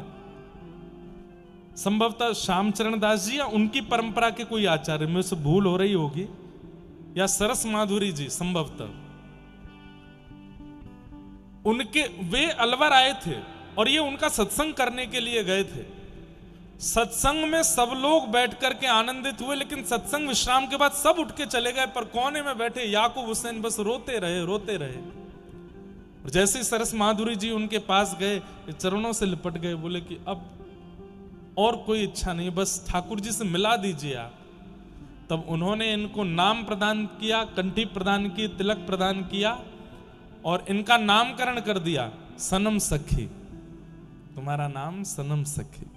संभवतः श्यामचरण दास जी या उनकी परंपरा के कोई आचार्य, में से भूल हो रही होगी, या सरस माधुरी जी संभवतः, उनके वे अलवर आए थे और ये उनका सत्संग करने के लिए गए थे। सत्संग में सब लोग बैठ करके आनंदित हुए, लेकिन सत्संग विश्राम के बाद सब उठ के चले गए, पर कोने में बैठे याकूब हुसैन बस रोते रहे रोते रहे। और जैसे ही सरस माधुरी जी उनके पास गए, चरणों से लिपट गए, बोले कि अब और कोई इच्छा नहीं, बस ठाकुर जी से मिला दीजिए आप। तब उन्होंने इनको नाम प्रदान किया, कंठी प्रदान की, तिलक प्रदान किया और इनका नामकरण कर दिया सनम सखी। तुम्हारा नाम सनम सखी।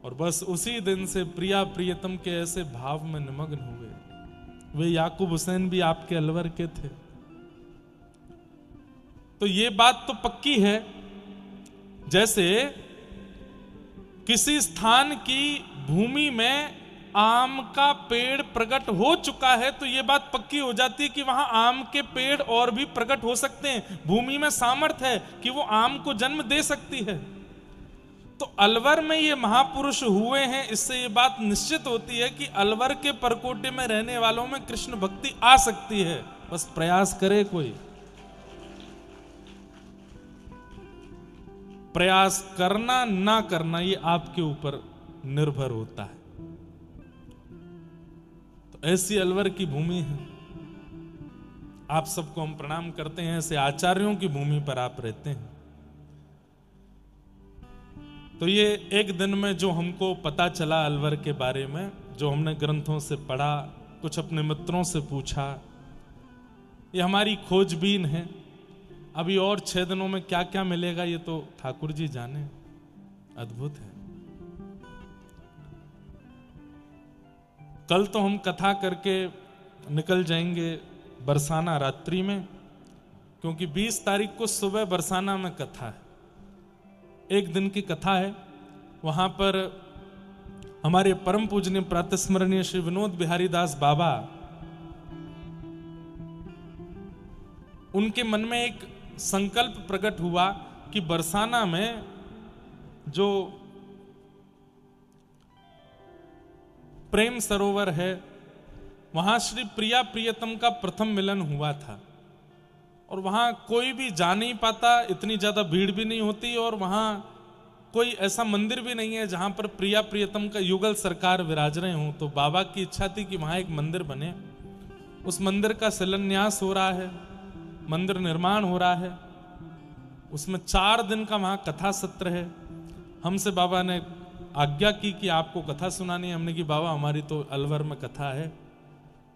और बस उसी दिन से प्रिया प्रियतम के ऐसे भाव में निमग्न हो गए। वे याकूब हुसैन भी आपके अलवर के थे। तो ये बात तो पक्की है, जैसे किसी स्थान की भूमि में आम का पेड़ प्रकट हो चुका है तो यह बात पक्की हो जाती है कि वहां आम के पेड़ और भी प्रकट हो सकते हैं। भूमि में सामर्थ्य है कि वो आम को जन्म दे सकती है। तो अलवर में ये महापुरुष हुए हैं, इससे ये बात निश्चित होती है कि अलवर के परकोटे में रहने वालों में कृष्ण भक्ति आ सकती है, बस प्रयास करे कोई। प्रयास करना ना करना ये आपके ऊपर निर्भर होता है। तो ऐसी अलवर की भूमि है, आप सबको हम प्रणाम करते हैं। ऐसे आचार्यों की भूमि पर आप रहते हैं। तो ये एक दिन में जो हमको पता चला अलवर के बारे में, जो हमने ग्रंथों से पढ़ा, कुछ अपने मित्रों से पूछा, ये हमारी खोजबीन है। अभी और 6 दिनों में क्या क्या मिलेगा ये तो ठाकुर जी जाने, अद्भुत है। कल तो हम कथा करके निकल जाएंगे बरसाना रात्रि में, क्योंकि 20 तारीख को सुबह बरसाना में कथा है, एक दिन की कथा है। वहां पर हमारे परम पूजनीय प्रातस्मरणीय श्री विनोद बिहारी दास बाबा, उनके मन में एक संकल्प प्रकट हुआ कि बरसाना में जो प्रेम सरोवर है, वहां श्री प्रिया प्रियतम का प्रथम मिलन हुआ था। और वहां कोई भी जा नहीं पाता, इतनी ज्यादा भीड़ भी नहीं होती, और वहां कोई ऐसा मंदिर भी नहीं है जहां पर प्रिया प्रियतम का युगल सरकार विराज रहे हों। तो बाबा की इच्छा थी कि वहां एक मंदिर बने। उस मंदिर का शिलान्यास हो रहा है, मंदिर निर्माण हो रहा है। उसमें 4 दिन का वहां कथा सत्र है। हमसे बाबा ने आज्ञा की कि आपको कथा सुनानी है। हमने कि बाबा हमारी तो अलवर में कथा है।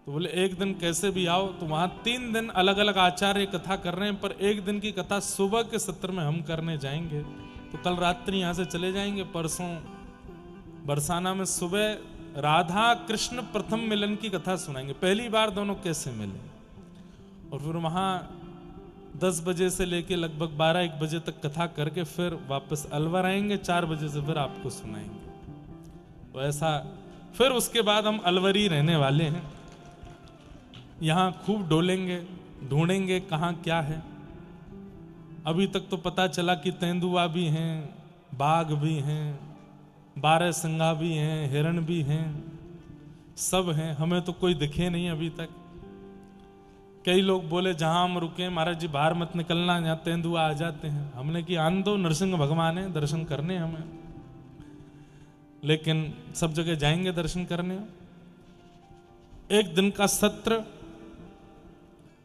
तो बोले एक दिन कैसे भी आओ। तो वहां 3 दिन अलग अलग आचार्य कथा कर रहे हैं, पर एक दिन की कथा सुबह के सत्र में हम करने जाएंगे। तो कल रात्रि यहां से चले जाएंगे, परसों बरसाना में सुबह राधा कृष्ण प्रथम मिलन की कथा सुनाएंगे, पहली बार दोनों कैसे मिले। और फिर वहां 10 बजे से लेके लगभग 12-1 बजे तक कथा करके फिर वापस अलवर आएंगे, 4 बजे से फिर आपको सुनाएंगे। तो ऐसा फिर उसके बाद हम अलवरी रहने वाले हैं। यहाँ खूब डोलेंगे, ढूंढेंगे कहाँ क्या है। अभी तक तो पता चला कि तेंदुआ भी हैं, बाघ भी हैं, 12 सिंगा भी हैं, हिरण भी हैं, सब हैं। हमें तो कोई दिखे नहीं अभी तक। कई लोग बोले जहां हम रुके महाराज जी बाहर मत निकलना, यहाँ तेंदुआ आ जाते हैं। हमने कि आन दो, नरसिंह भगवान है, दर्शन करने हमें। लेकिन सब जगह जाएंगे दर्शन करने। एक दिन का सत्र,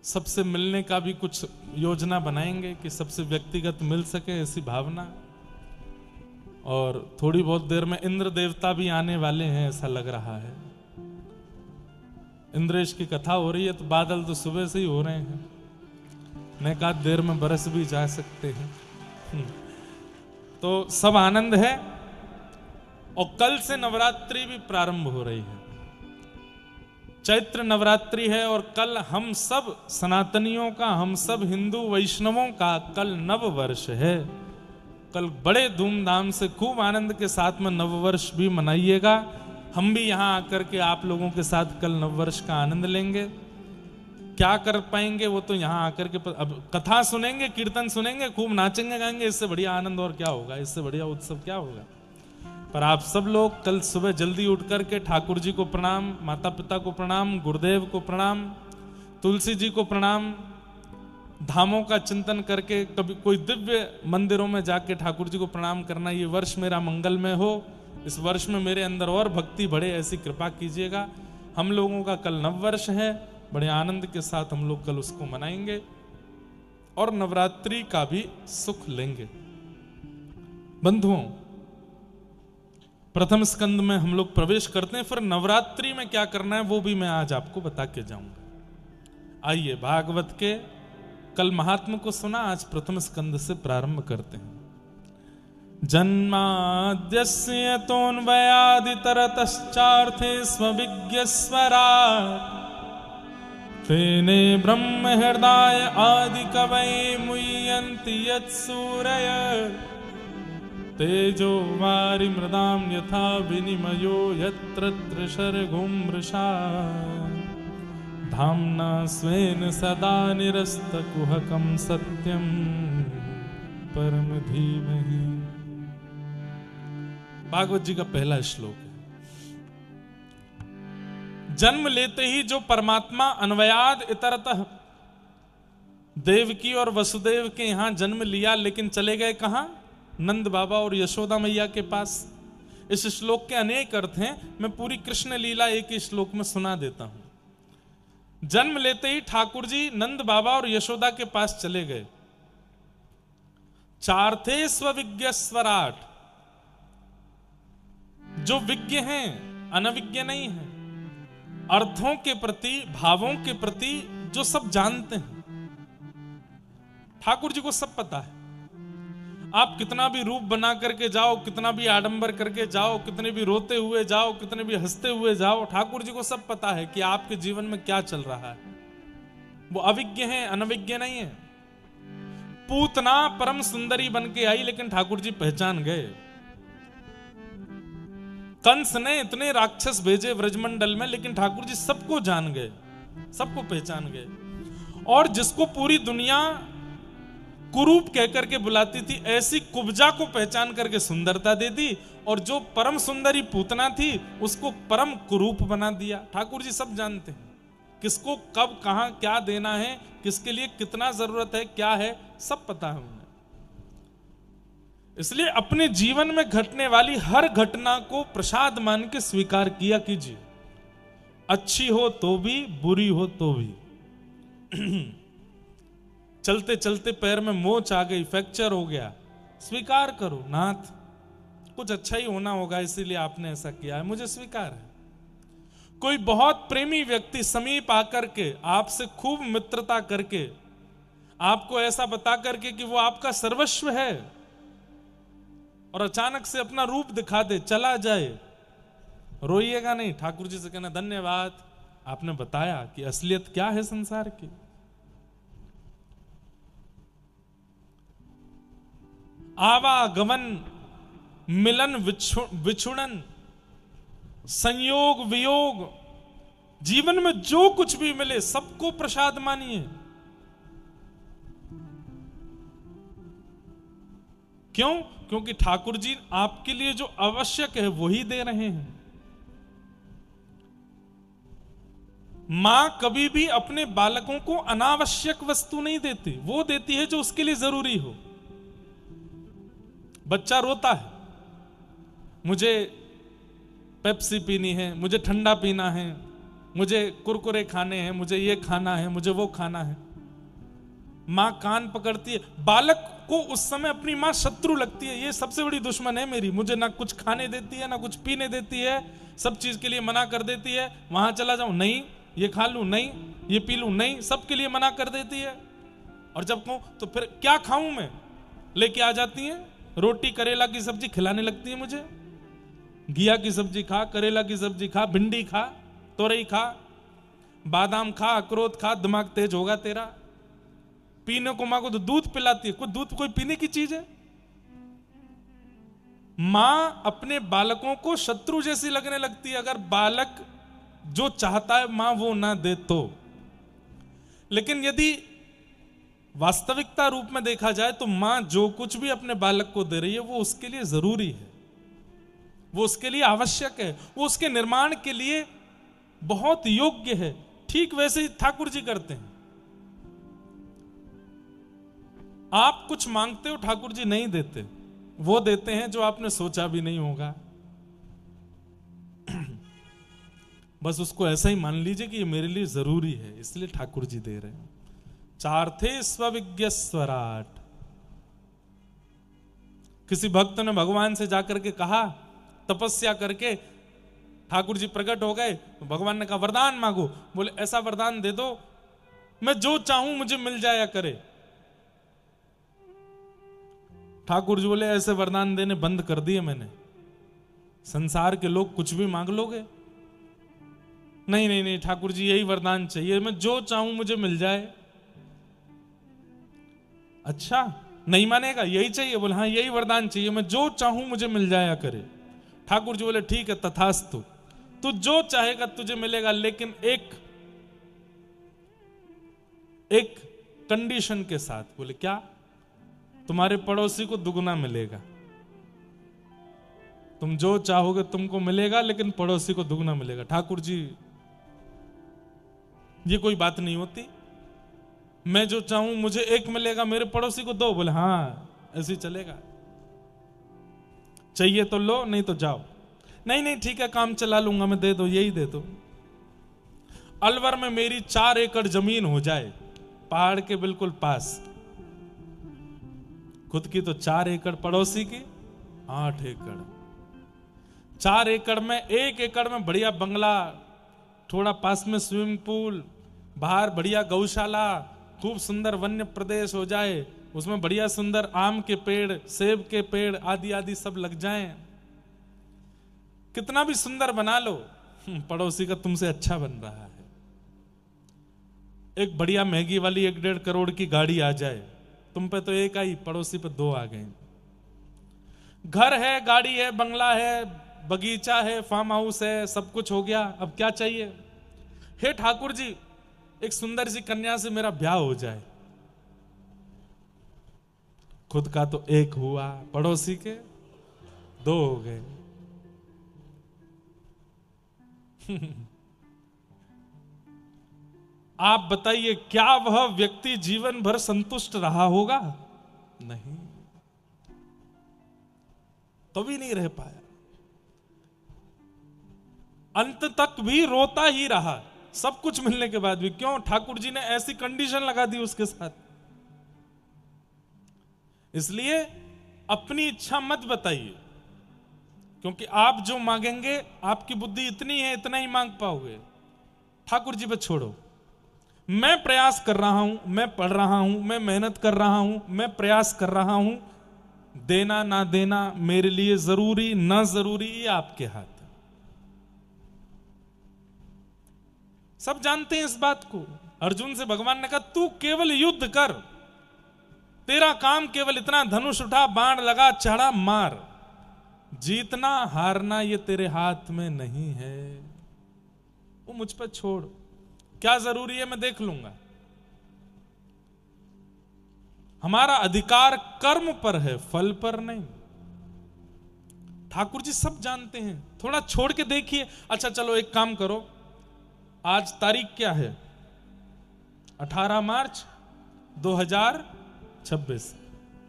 सबसे मिलने का भी कुछ योजना बनाएंगे कि सबसे व्यक्तिगत मिल सके, ऐसी भावना। और थोड़ी बहुत देर में इंद्र देवता भी आने वाले हैं ऐसा लग रहा है। इंद्रेश की कथा हो रही है, तो बादल तो सुबह से ही हो रहे हैं, मैं कहा देर में बरस भी जा सकते हैं। तो सब आनंद है। और कल से नवरात्रि भी प्रारंभ हो रही है, चैत्र नवरात्रि है। और कल हम सब सनातनियों का, हम सब हिंदू वैष्णवों का कल नव वर्ष है। कल बड़े धूमधाम से खूब आनंद के साथ में नव वर्ष भी मनाइएगा। हम भी यहाँ आकर के आप लोगों के साथ कल नववर्ष का आनंद लेंगे। क्या कर पाएंगे वो तो यहाँ आकर के अब कथा सुनेंगे, कीर्तन सुनेंगे, खूब नाचेंगे गाएंगे। इससे बढ़िया आनंद और क्या होगा, इससे बढ़िया उत्सव क्या होगा। पर आप सब लोग कल सुबह जल्दी उठ करके ठाकुर जी को प्रणाम, माता पिता को प्रणाम, गुरुदेव को प्रणाम, तुलसी जी को प्रणाम, धामों का चिंतन करके कभी कोई दिव्य मंदिरों में जाके ठाकुर जी को प्रणाम करना। ये वर्ष मेरा मंगलमय हो, इस वर्ष में मेरे अंदर और भक्ति बढ़े, ऐसी कृपा कीजिएगा। हम लोगों का कल नव वर्ष है, बड़े आनंद के साथ हम लोग कल उसको मनाएंगे और नवरात्रि का भी सुख लेंगे। बंधुओं, प्रथम स्कंद में हम लोग प्रवेश करते हैं, फिर नवरात्रि में क्या करना है वो भी मैं आज आपको बता के जाऊंगा। आइए भागवत के कल महात्मा को सुना, आज प्रथम स्कंद से प्रारंभ करते हैं। जन्माद्यस्य तोन्वयादितरतश्चार्थे स्वविज्ञस्वराट् तेने ब्रह्म हृदय आदि कवये मुह्यन्ति यत्सूरय तेजो वारि मृदां यथा विनिमयो यत्र त्रिशर्गो मृषा धाम्ना स्वेन सदा निरस्तकुहकं सत्यं परम धीमहि। भागवत जी का पहला श्लोक है। जन्म लेते ही जो परमात्मा अन्वयाद इतरतः देवकी और वसुदेव के यहां जन्म लिया, लेकिन चले गए कहां? नंद बाबा और यशोदा मैया के पास। इस श्लोक के अनेक अर्थ हैं, मैं पूरी कृष्ण लीला एक ही श्लोक में सुना देता हूं। जन्म लेते ही ठाकुर जी नंद बाबा और यशोदा के पास चले गए। चार थे स्वविज्ञ स्वराट, जो विज्ञ हैं, अनविज्ञ नहीं है, अर्थों के प्रति, भावों के प्रति जो सब जानते हैं। ठाकुर जी को सब पता है। आप कितना भी रूप बना करके जाओ, कितना भी आडंबर करके जाओ, कितने भी रोते हुए जाओ, कितने भी हंसते हुए जाओ, ठाकुर जी को सब पता है कि आपके जीवन में क्या चल रहा है। वो अविज्ञ हैं, अनविज्ञ नहीं है। पूतना परम सुंदरी बन के आई, लेकिन ठाकुर जी पहचान गए। कंस ने इतने राक्षस भेजे व्रजमंडल में, लेकिन ठाकुर जी सबको जान गए, सबको पहचान गए। और जिसको पूरी दुनिया कुरूप कह करके बुलाती थी, ऐसी कुब्जा को पहचान करके सुंदरता दे दी, और जो परम सुंदरी पूतना थी उसको परम कुरूप बना दिया। ठाकुर जी सब जानते हैं, किसको कब कहां क्या देना है, किसके लिए कितना जरूरत है, क्या है, सब पता है उन्हें। इसलिए अपने जीवन में घटने वाली हर घटना को प्रसाद मान के स्वीकार किया कीजिए। अच्छी हो तो भी, बुरी हो तो भी। चलते चलते पैर में मोच आ गई, फ्रैक्चर हो गया, स्वीकार करो, नाथ कुछ अच्छा ही होना होगा, इसीलिए आपने ऐसा किया है, मुझे स्वीकार है। कोई बहुत प्रेमी व्यक्ति समीप आकर के आपसे खूब मित्रता करके, आपको ऐसा बता करके कि वो आपका सर्वस्व है, और अचानक से अपना रूप दिखा दे, चला जाए, रोइएगा नहीं। ठाकुर जी से कहना, धन्यवाद, आपने बताया कि असलियत क्या है संसार की। आवागमन, मिलन विछुड़न, संयोग वियोग, जीवन में जो कुछ भी मिले सबको प्रसाद मानिए। क्यों? क्योंकि ठाकुर जी आपके लिए जो आवश्यक है वही दे रहे हैं। मां कभी भी अपने बालकों को अनावश्यक वस्तु नहीं देती, वो देती है जो उसके लिए जरूरी हो। बच्चा रोता है, मुझे पेप्सी पीनी है, मुझे ठंडा पीना है, मुझे कुरकुरे खाने हैं, मुझे ये खाना है, मुझे वो खाना है। मां कान पकड़ती है। बालक को उस समय अपनी मां शत्रु लगती है, ये सबसे बड़ी दुश्मन है मेरी, मुझे ना कुछ खाने देती है, ना कुछ पीने देती है, सब चीज के लिए मना कर देती है। वहां चला जाऊं, नहीं, ये खा लूं, नहीं, ये पी लूं, नहीं, सबके लिए मना कर देती है। और जब कहूं तो फिर क्या खाऊं मैं, लेके आ जाती है। रोटी करेला की सब्जी खिलाने लगती है मुझे, घिया की सब्जी खा, करेला की सब्जी खा, भिंडी खा, तोरई खा, बादाम खा, अखरोट खा, दिमाग तेज होगा तेरा। पीने को मां को तो दूध पिलाती है, कुछ दूध कोई पीने की चीज है? मां अपने बालकों को शत्रु जैसी लगने लगती है अगर बालक जो चाहता है मां वो ना दे तो। लेकिन यदि वास्तविकता रूप में देखा जाए तो मां जो कुछ भी अपने बालक को दे रही है वो उसके लिए जरूरी है, वो उसके लिए आवश्यक है, वो उसके निर्माण के लिए बहुत योग्य है। ठीक वैसे ही ठाकुर जी करते हैं। आप कुछ मांगते हो, ठाकुर जी नहीं देते, वो देते हैं जो आपने सोचा भी नहीं होगा। बस उसको ऐसा ही मान लीजिए कि ये मेरे लिए जरूरी है, इसलिए ठाकुर जी दे रहे हैं। चार थे स्वविज्ञ स्वराट। किसी भक्त ने भगवान से जाकर के कहा, तपस्या करके ठाकुर जी प्रकट हो गए, तो भगवान ने कहा वरदान मांगो। बोले ऐसा वरदान दे दो मैं जो चाहूं मुझे मिल जाया करे। ठाकुर जी बोले ऐसे वरदान देने बंद कर दिए मैंने, संसार के लोग कुछ भी मांग लोगे। नहीं नहीं नहीं ठाकुर जी यही वरदान चाहिए, मैं जो चाहूं मुझे मिल जाए। अच्छा नहीं मानेगा, यही चाहिए? बोले हाँ यही वरदान चाहिए, मैं जो चाहूं मुझे मिल जाया करे। ठाकुर जी बोले ठीक है तथास्तु, तू जो चाहेगा तुझे मिलेगा, लेकिन एक कंडीशन के साथ। बोले क्या? तुम्हारे पड़ोसी को दुगना मिलेगा। तुम जो चाहोगे तुमको मिलेगा, लेकिन पड़ोसी को दुगना मिलेगा। ठाकुर जी ये कोई बात नहीं होती, मैं जो चाहूं मुझे एक मिलेगा, मेरे पड़ोसी को दो। बोले हाँ ऐसे ही चलेगा। चाहिए तो लो, नहीं तो जाओ। नहीं नहीं ठीक है, काम चला लूंगा मैं, दे दो, यही दे दो। अलवर में मेरी 4 एकड़ जमीन हो जाए, पहाड़ के बिल्कुल पास। खुद की तो 4 एकड़, पड़ोसी की 8 एकड़। 4 एकड़ में 1 एकड़ में बढ़िया बंगला, थोड़ा पास में स्विमिंग पूल, बाहर बढ़िया गौशाला, खूब सुंदर वन्य प्रदेश हो जाए, उसमें बढ़िया सुंदर आम के पेड़, सेब के पेड़ आदि आदि सब लग जाएं। कितना भी सुंदर बना लो, पड़ोसी का तुमसे अच्छा बन रहा है। एक बढ़िया महंगी वाली 1-1.5 करोड़ की गाड़ी आ जाए, तुम पे तो 1 आई, पड़ोसी पे 2 आ गए। घर है, गाड़ी है, बंगला है, बगीचा है, फार्म हाउस है, सब कुछ हो गया, अब क्या चाहिए? हे ठाकुर जी, एक सुंदर सी कन्या से मेरा ब्याह हो जाए। खुद का तो 1 हुआ, पड़ोसी के 2 हो गए। आप बताइए, क्या वह व्यक्ति जीवन भर संतुष्ट रहा होगा? नहीं, तो भी नहीं रह पाया, अंत तक भी रोता ही रहा, सब कुछ मिलने के बाद भी। क्यों? ठाकुर जी ने ऐसी कंडीशन लगा दी उसके साथ। इसलिए अपनी इच्छा मत बताइए, क्योंकि आप जो मांगेंगे, आपकी बुद्धि इतनी है, इतना ही मांग पाओगे। ठाकुर जी पे छोड़ो। मैं प्रयास कर रहा हूं, मैं पढ़ रहा हूं, मैं मेहनत कर रहा हूं, मैं प्रयास कर रहा हूं, देना ना देना मेरे लिए जरूरी ना जरूरी, ये आपके हाथ। सब जानते हैं इस बात को। अर्जुन से भगवान ने कहा, तू केवल युद्ध कर, तेरा काम केवल इतना, धनुष उठा, बाण लगा, चढ़ा, मार। जीतना हारना ये तेरे हाथ में नहीं है, वो मुझ पर छोड़। क्या जरूरी है मैं देख लूंगा। हमारा अधिकार कर्म पर है, फल पर नहीं। ठाकुर जी सब जानते हैं, थोड़ा छोड़ के देखिए। अच्छा चलो एक काम करो, आज तारीख क्या है? 18 मार्च 2026।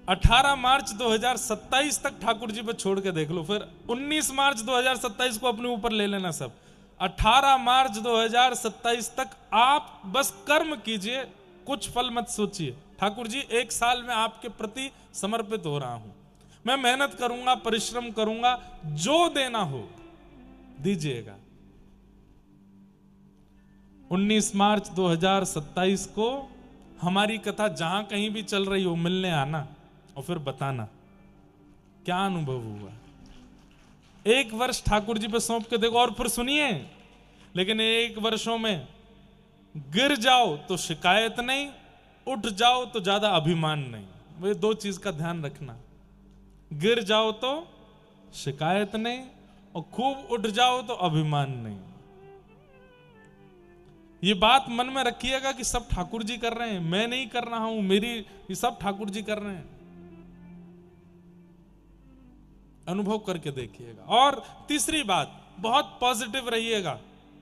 18 मार्च 2027 तक ठाकुर जी पे छोड़ के देख लो, फिर 19 मार्च 2027 को अपने ऊपर ले लेना सब। 18 मार्च 2027 तक आप बस कर्म कीजिए, कुछ फल मत सोचिए। ठाकुर जी 1 साल में आपके प्रति समर्पित हो रहा हूं, मैं मेहनत करूंगा, परिश्रम करूंगा, जो देना हो दीजिएगा। 19 मार्च 2027 को हमारी कथा जहां कहीं भी चल रही हो, मिलने आना और फिर बताना क्या अनुभव हुआ। 1 वर्ष ठाकुर जी पे सौंप के देखो और फिर सुनिए। लेकिन 1 वर्षों में गिर जाओ तो शिकायत नहीं, उठ जाओ तो ज्यादा अभिमान नहीं। वो 2 चीज का ध्यान रखना। गिर जाओ तो शिकायत नहीं, और खूब उठ जाओ तो अभिमान नहीं। ये बात मन में रखिएगा कि सब ठाकुर जी कर रहे हैं, मैं नहीं कर रहा हूं, मेरी ये सब ठाकुर जी कर रहे हैं। अनुभव करके देखिएगा। और तीसरी बात, बहुत पॉजिटिव रहिएगा,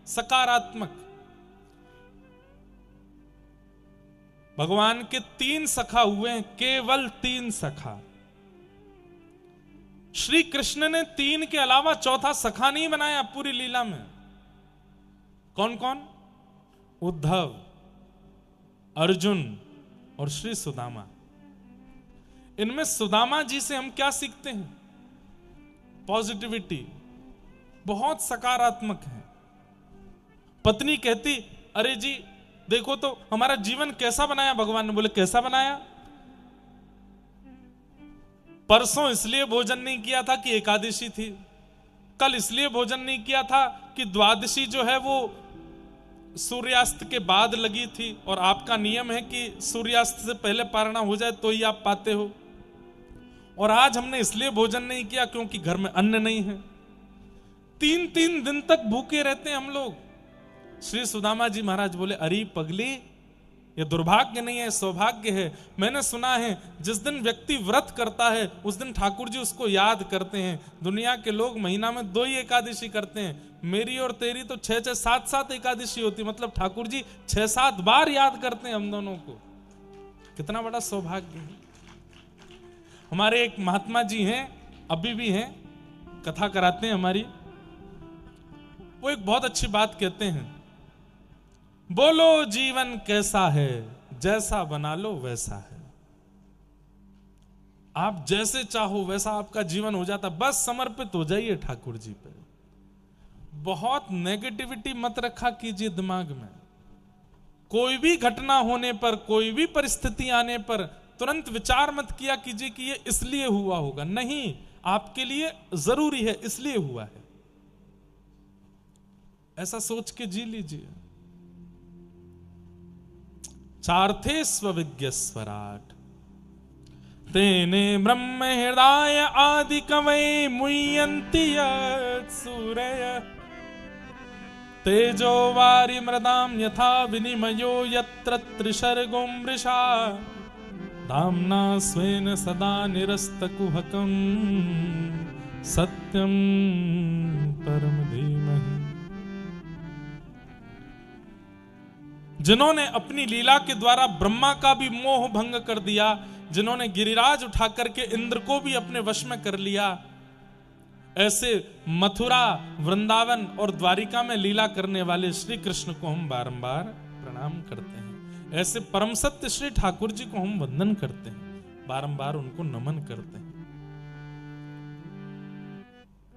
सकारात्मक। भगवान के 3 सखा हुए हैं, केवल 3 सखा। श्री कृष्ण ने 3 के अलावा चौथा सखा नहीं बनाया पूरी लीला में। कौन कौन? उद्धव, अर्जुन और श्री सुदामा। इनमें सुदामा जी से हम क्या सीखते हैं? पॉजिटिविटी, बहुत सकारात्मक है। पत्नी कहती, अरे जी देखो तो हमारा जीवन कैसा बनाया भगवान ने। बोले कैसा बनाया? परसों इसलिए भोजन नहीं किया था कि एकादशी थी, कल इसलिए भोजन नहीं किया था कि द्वादशी जो है वो सूर्यास्त के बाद लगी थी, और आपका नियम है कि सूर्यास्त से पहले पारणा हो जाए तो ही आप पाते हो। और आज हमने इसलिए भोजन नहीं किया क्योंकि घर में अन्न नहीं है। 3-3 दिन तक भूखे रहते हैं हम लोग। श्री सुदामा जी महाराज बोले, अरे पगली, ये दुर्भाग्य नहीं है, सौभाग्य है। मैंने सुना है जिस दिन व्यक्ति व्रत करता है उस दिन ठाकुर जी उसको याद करते हैं। दुनिया के लोग महीना में 2 ही एकादशी करते हैं, मेरी और तेरी तो 6-6, 7-7 एकादशी होती। मतलब ठाकुर जी 6-7 बार याद करते हैं हम दोनों को। कितना बड़ा सौभाग्य है। हमारे एक महात्मा जी हैं, अभी भी हैं, कथा कराते हैं हमारी, वो एक बहुत अच्छी बात कहते हैं, बोलो जीवन कैसा है, जैसा बना लो वैसा है। आप जैसे चाहो वैसा आपका जीवन हो जाता, बस समर्पित हो जाइए ठाकुर जी पे। बहुत नेगेटिविटी मत रखा कीजिए दिमाग में। कोई भी घटना होने पर, कोई भी परिस्थिति आने पर तुरंत विचार मत किया कीजिए कि ये इसलिए हुआ होगा। नहीं, आपके लिए जरूरी है इसलिए हुआ है, ऐसा सोच के जी लीजिए। चार्थे स्वविज्ञ स्वराट तेने ब्रह्म हृदय आदि कवये मुह्यन्ति यत् सूरय तेजो वारि मृदाम यथा विनिमयो यत्र त्रिशर्गो मृषा धाम्ना स्वेन सदा निरस्तकुहकं सत्यं परम धीमहि। जिन्होंने अपनी लीला के द्वारा ब्रह्मा का भी मोह भंग कर दिया, जिन्होंने गिरिराज उठा करके इंद्र को भी अपने वश में कर लिया, ऐसे मथुरा, वृंदावन और द्वारिका में लीला करने वाले श्री कृष्ण को हम बारंबार प्रणाम करते हैं। ऐसे परम सत्य श्री ठाकुर जी को हम वंदन करते हैं, बारंबार उनको नमन करते हैं।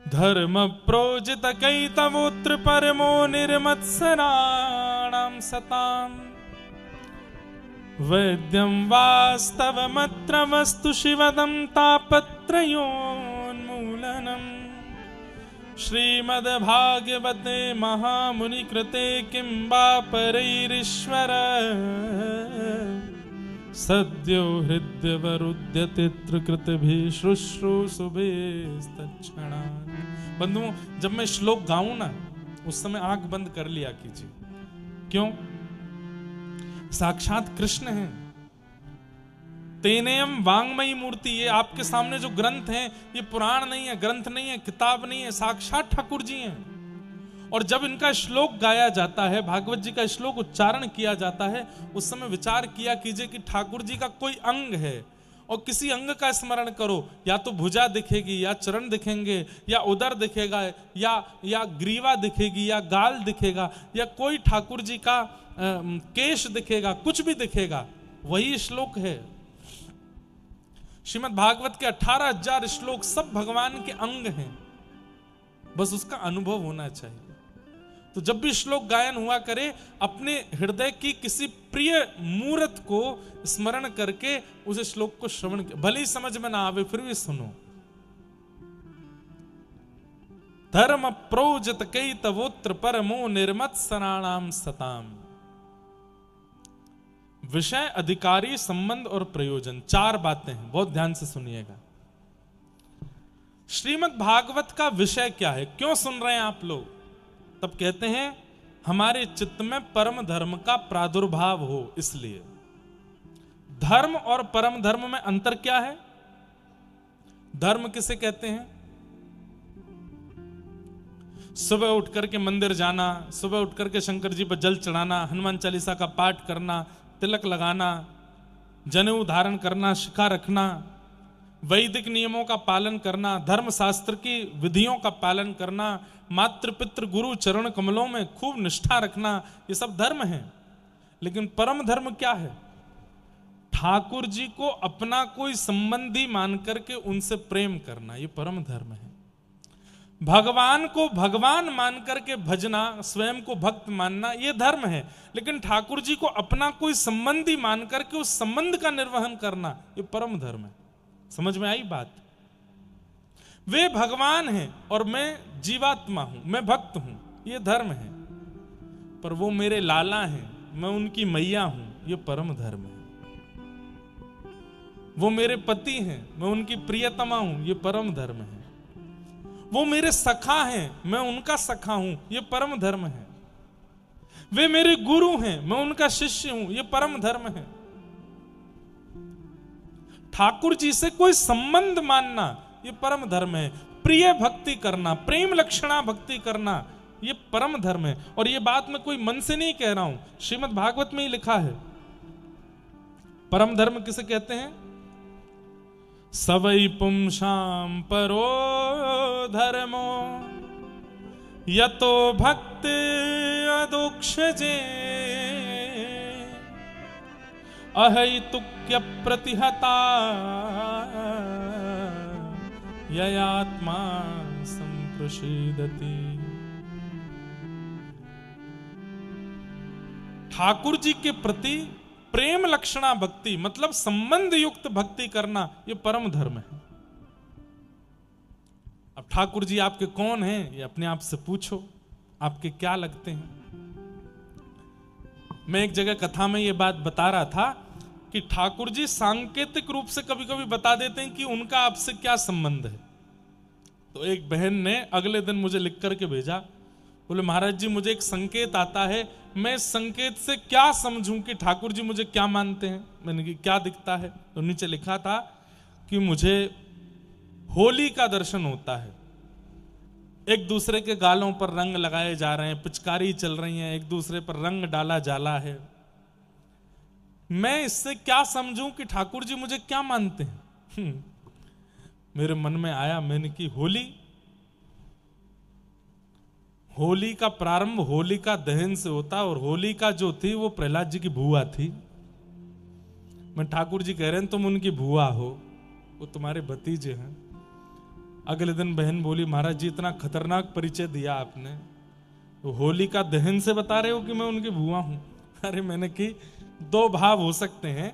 धर्म प्रोजित कैतवोत्र परमो निर्मत्सराणां सताम् वैद्यं वास्तवमत्र वस्तु शिवदं तापत्रयोन्मूलनम् श्रीमद्भागवते महामुनिकृते किं वा परैरीश्वर सद्यो हृदयवरुध्यते त्रिकृतभिः शुश्रूषुभिस्तत्क्षणात्। बंधुओं, जब मैं श्लोक गाऊं ना, उस समय आंख बंद कर लिया कीजिए। क्यों? साक्षात कृष्ण हैं। तेनेयम वांगमयी मूर्ति, ये आपके सामने जो ग्रंथ हैं, ये पुराण नहीं है, ग्रंथ नहीं है, किताब नहीं है, साक्षात ठाकुर जी हैं। और जब इनका श्लोक गाया जाता है, भागवत जी का श्लोक उच्चारण किया जाता है, उस समय विचार किया कीजिए कि ठाकुर जी का कोई अंग है और किसी अंग का स्मरण करो। या तो भुजा दिखेगी, या चरण दिखेंगे, या उदर दिखेगा, या ग्रीवा दिखेगी, या गाल दिखेगा, या कोई ठाकुर जी का केश दिखेगा, कुछ भी दिखेगा, वही श्लोक है। श्रीमद् भागवत के 18,000 श्लोक सब भगवान के अंग हैं, बस उसका अनुभव होना चाहिए। तो जब भी श्लोक गायन हुआ करे, अपने हृदय की किसी प्रिय मूर्त को स्मरण करके उस श्लोक को श्रवण, भले ही समझ में ना आवे फिर भी सुनो। धर्म प्रोजत कैतवोत्र परमो निर्मत्सराणां सताम्। विषय, अधिकारी, संबंध और प्रयोजन, 4 बातें हैं, बहुत ध्यान से सुनिएगा। श्रीमद् भागवत का विषय क्या है, क्यों सुन रहे हैं आप लोग? तब कहते हैं हमारे चित्त में परम धर्म का प्रादुर्भाव हो, इसलिए। धर्म और परम धर्म में अंतर क्या है? धर्म किसे कहते हैं? सुबह उठ करके मंदिर जाना, सुबह उठ करके शंकर जी पर जल चढ़ाना, हनुमान चालीसा का पाठ करना, तिलक लगाना, जनेऊ धारण करना, शिखा रखना, वैदिक नियमों का पालन करना, धर्म शास्त्र की विधियों का पालन करना, मातृ पितृ गुरु चरण कमलों में खूब निष्ठा रखना, ये सब धर्म है। लेकिन परम धर्म क्या है? ठाकुर जी को अपना कोई संबंधी मान करके उनसे प्रेम करना, ये परम धर्म है। भगवान को भगवान मान करके भजना, स्वयं को भक्त मानना, ये धर्म है। लेकिन ठाकुर जी को अपना कोई संबंधी मान करके उस संबंध का निर्वहन करना, ये परम धर्म है। समझ में आई बात? वे भगवान हैं और मैं जीवात्मा हूं, मैं भक्त हूं, ये धर्म है। पर वो मेरे लाला हैं, मैं उनकी मैया हूं, ये परम धर्म है। वो मेरे पति हैं, मैं उनकी प्रियतमा हूं, ये परम धर्म है। वो मेरे सखा हैं, मैं उनका सखा हूं, ये परम धर्म है। वे मेरे गुरु हैं, मैं उनका शिष्य हूं, ये परम धर्म है। ठाकुर जी से कोई संबंध मानना, ये परम धर्म है। प्रिय भक्ति करना, प्रेम लक्षणा भक्ति करना, ये परम धर्म है। और ये बात मैं कोई मन से नहीं कह रहा हूं, श्रीमद् भागवत में ही लिखा है। परम धर्म किसे कहते हैं? सवै पुंसां परो धर्मो यतो भक्ति अदोक्षजे अहैतुक्य प्रतिहता ययात्मा संप्रसीदति। ठाकुर जी के प्रति प्रेम लक्षणा भक्ति मतलब संबंध युक्त भक्ति करना, ये परम धर्म है। अब ठाकुर जी आपके कौन हैं, ये अपने आप से पूछो, आपके क्या लगते हैं। मैं एक जगह कथा में ये बात बता रहा था कि ठाकुर जी सांकेतिक रूप से कभी कभी बता देते हैं कि उनका आपसे क्या संबंध है। तो एक बहन ने अगले दिन मुझे लिख करके भेजा, बोले महाराज जी मुझे एक संकेत आता है, मैं इस संकेत से क्या समझूं कि ठाकुर जी मुझे क्या मानते हैं। मैंने कहा क्या दिखता है, तो नीचे लिखा था कि मुझे होली का दर्शन होता है, एक दूसरे के गालों पर रंग लगाए जा रहे हैं, पिचकारी चल रही है, एक दूसरे पर रंग डाला जाला है। मैं इससे क्या समझूं कि ठाकुर जी मुझे क्या मानते हैं। मेरे मन में आया, मैंने की होली का प्रारंभ होलिका दहन से होता, और होलिका जो थी वो प्रहलाद जी की बुआ थी। मैं ठाकुर जी कह रहे हैं तुम उनकी बुआ हो, वो तुम्हारे भतीजे हैं। अगले दिन बहन बोली महाराज जी इतना खतरनाक परिचय दिया आपने, तो होलिका दहन से बता रहे हो कि मैं उनकी बुआ हूं। अरे मैंने की दो भाव हो सकते हैं,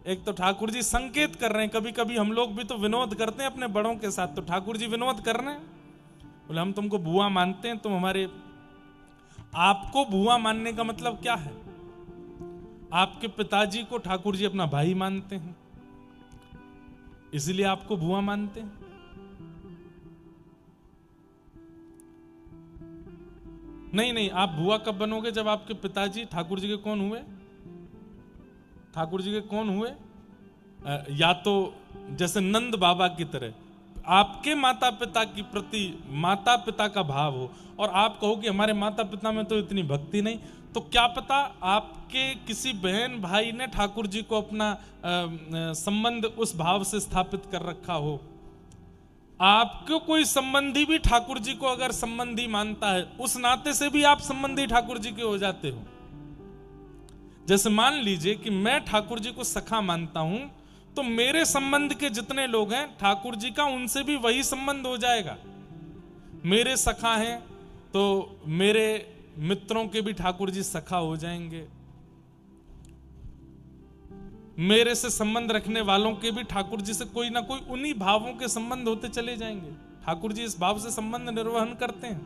एक तो ठाकुर जी संकेत कर रहे हैं, कभी कभी हम लोग भी तो विनोद करते हैं अपने बड़ों के साथ, तो ठाकुर जी विनोद कर रहे हैं, बोले हम तुमको बुआ मानते हैं, तुम हमारे। आपको बुआ मानने का मतलब क्या है? आपके पिताजी को ठाकुर जी अपना भाई मानते हैं, इसलिए आपको बुआ मानते हैं। नहीं, आप बुआ कब बनोगे? जब आपके पिताजी ठाकुर जी के कौन हुए? ठाकुर जी के कौन हुए? या तो जैसे नंद बाबा की तरह आपके माता पिता की प्रति माता पिता का भाव हो, और आप कहो कि हमारे माता पिता में तो इतनी भक्ति नहीं, तो क्या पता आपके किसी बहन भाई ने ठाकुर जी को अपना संबंध उस भाव से स्थापित कर रखा हो। आपको कोई संबंधी भी ठाकुर जी को अगर संबंधी मानता है, उस नाते से भी आप संबंधी ठाकुर जी के हो जाते हो। जैसे मान लीजिए कि मैं ठाकुर जी को सखा मानता हूं, तो मेरे संबंध के जितने लोग हैं ठाकुर जी का उनसे भी वही संबंध हो जाएगा। मेरे सखा हैं तो मेरे मित्रों के भी ठाकुर जी सखा हो जाएंगे, मेरे से संबंध रखने वालों के भी ठाकुर जी से कोई ना कोई उन्हीं भावों के संबंध होते चले जाएंगे। ठाकुर जी इस भाव से संबंध निर्वहन करते हैं।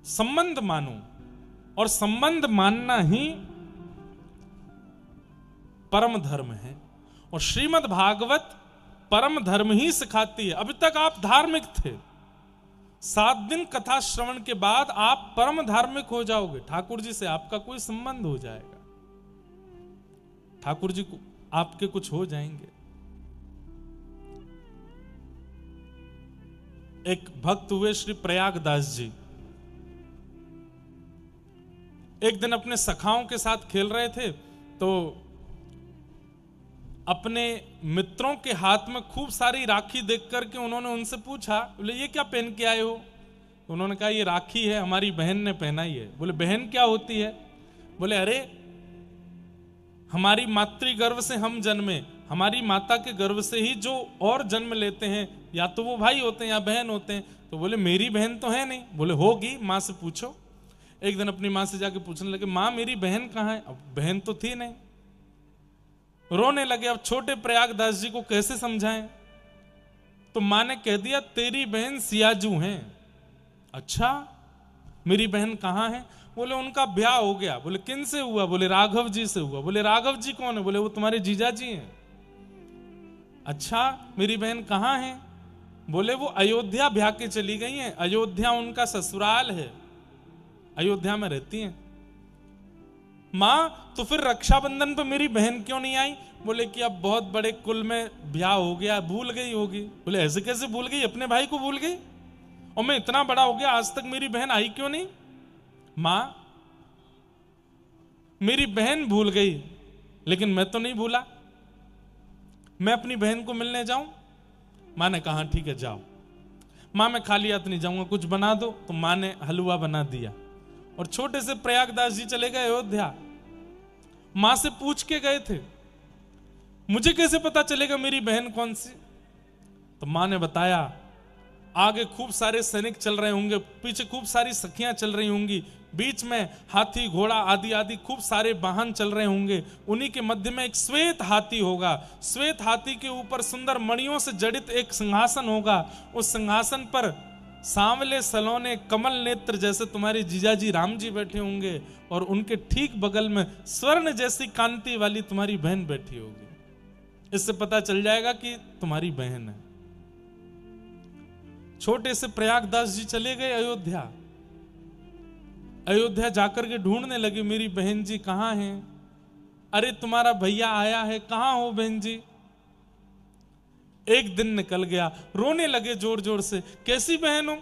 संबंध मानो, और संबंध मानना ही परम धर्म है, और श्रीमद् भागवत परम धर्म ही सिखाती है। अभी तक आप धार्मिक थे, 7 दिन कथा श्रवण के बाद आप परम धार्मिक हो जाओगे, ठाकुर जी से आपका कोई संबंध हो जाएगा, ठाकुर जी को आपके कुछ हो जाएंगे। एक भक्त हुए श्री प्रयागदास जी, एक दिन अपने सखाओं के साथ खेल रहे थे, तो अपने मित्रों के हाथ में खूब सारी राखी देख करके उन्होंने उनसे पूछा, बोले ये क्या पहन के आए हो? तो उन्होंने कहा ये राखी है, हमारी बहन ने पहनाई है। बोले बहन क्या होती है? बोले अरे हमारी मातृ गर्भ से हम जन्मे, हमारी माता के गर्भ से ही जो और जन्म लेते हैं, या तो वो भाई होते हैं या बहन होते हैं। तो बोले मेरी बहन तो है नहीं। बोले होगी, माँ से पूछो। एक दिन अपनी माँ से जाके पूछने लगे, माँ मेरी बहन कहाँ है? अब बहन तो थी नहीं, रोने लगे। अब छोटे प्रयागदास जी को कैसे समझाएं? तो माँ ने कह दिया तेरी बहन सियाजू है। अच्छा मेरी बहन कहाँ है? बोले उनका ब्याह हो गया। बोले किन से हुआ? बोले राघव जी से हुआ। बोले राघव जी कौन है? बोले वो तुम्हारे जीजा जी हैं। अच्छा मेरी बहन कहाँ है? बोले वो अयोध्या ब्याह के चली गई हैं, अयोध्या उनका ससुराल है, अयोध्या में रहती हैं। माँ तो फिर रक्षाबंधन पे मेरी बहन क्यों नहीं आई? बोले कि अब बहुत बड़े कुल में ब्याह हो गया, भूल गई होगी। बोले ऐसे कैसे भूल गई? अपने भाई को भूल गई? और मैं इतना बड़ा हो गया आज तक मेरी बहन आई क्यों नहीं? माँ मेरी बहन भूल गई, लेकिन मैं तो नहीं भूला। मैं अपनी बहन को मिलने जाऊं? माँ ने कहा ठीक है जाओ। माँ मैं खाली हाथ नहीं जाऊंगा, कुछ बना दो। तो माँ ने हलवा बना दिया और छोटे से प्रयागदास जी चले गए अयोध्या। माँ से पूछ के गए थे, मुझे कैसे पता चलेगा मेरी बहन कौन सी? तो माँ ने बताया, आगे खूब सारे सैनिक चल रहे होंगे, पीछे खूब सारी सखियां चल रही होंगी, बीच में हाथी घोड़ा आदि आदि खूब सारे वाहन चल रहे होंगे, उन्हीं के मध्य में एक श्वेत हाथी होगा। श्वेत हाथी के ऊपर सुंदर मणियों से जड़ित एक सिंहासन होगा। उस सिंहासन पर सांवले सलोने कमल नेत्र जैसे तुम्हारे जीजाजी राम जी बैठे होंगे और उनके ठीक बगल में स्वर्ण जैसी कांति वाली तुम्हारी बहन बैठी होगी। इससे पता चल जाएगा कि तुम्हारी बहन है। छोटे से प्रयागदास जी चले गए अयोध्या। अयोध्या जाकर के ढूंढने लगे, मेरी बहन जी कहां हैं? अरे तुम्हारा भैया आया है, कहां हो बहन जी? एक दिन निकल गया, रोने लगे जोर जोर से, कैसी बहन हो?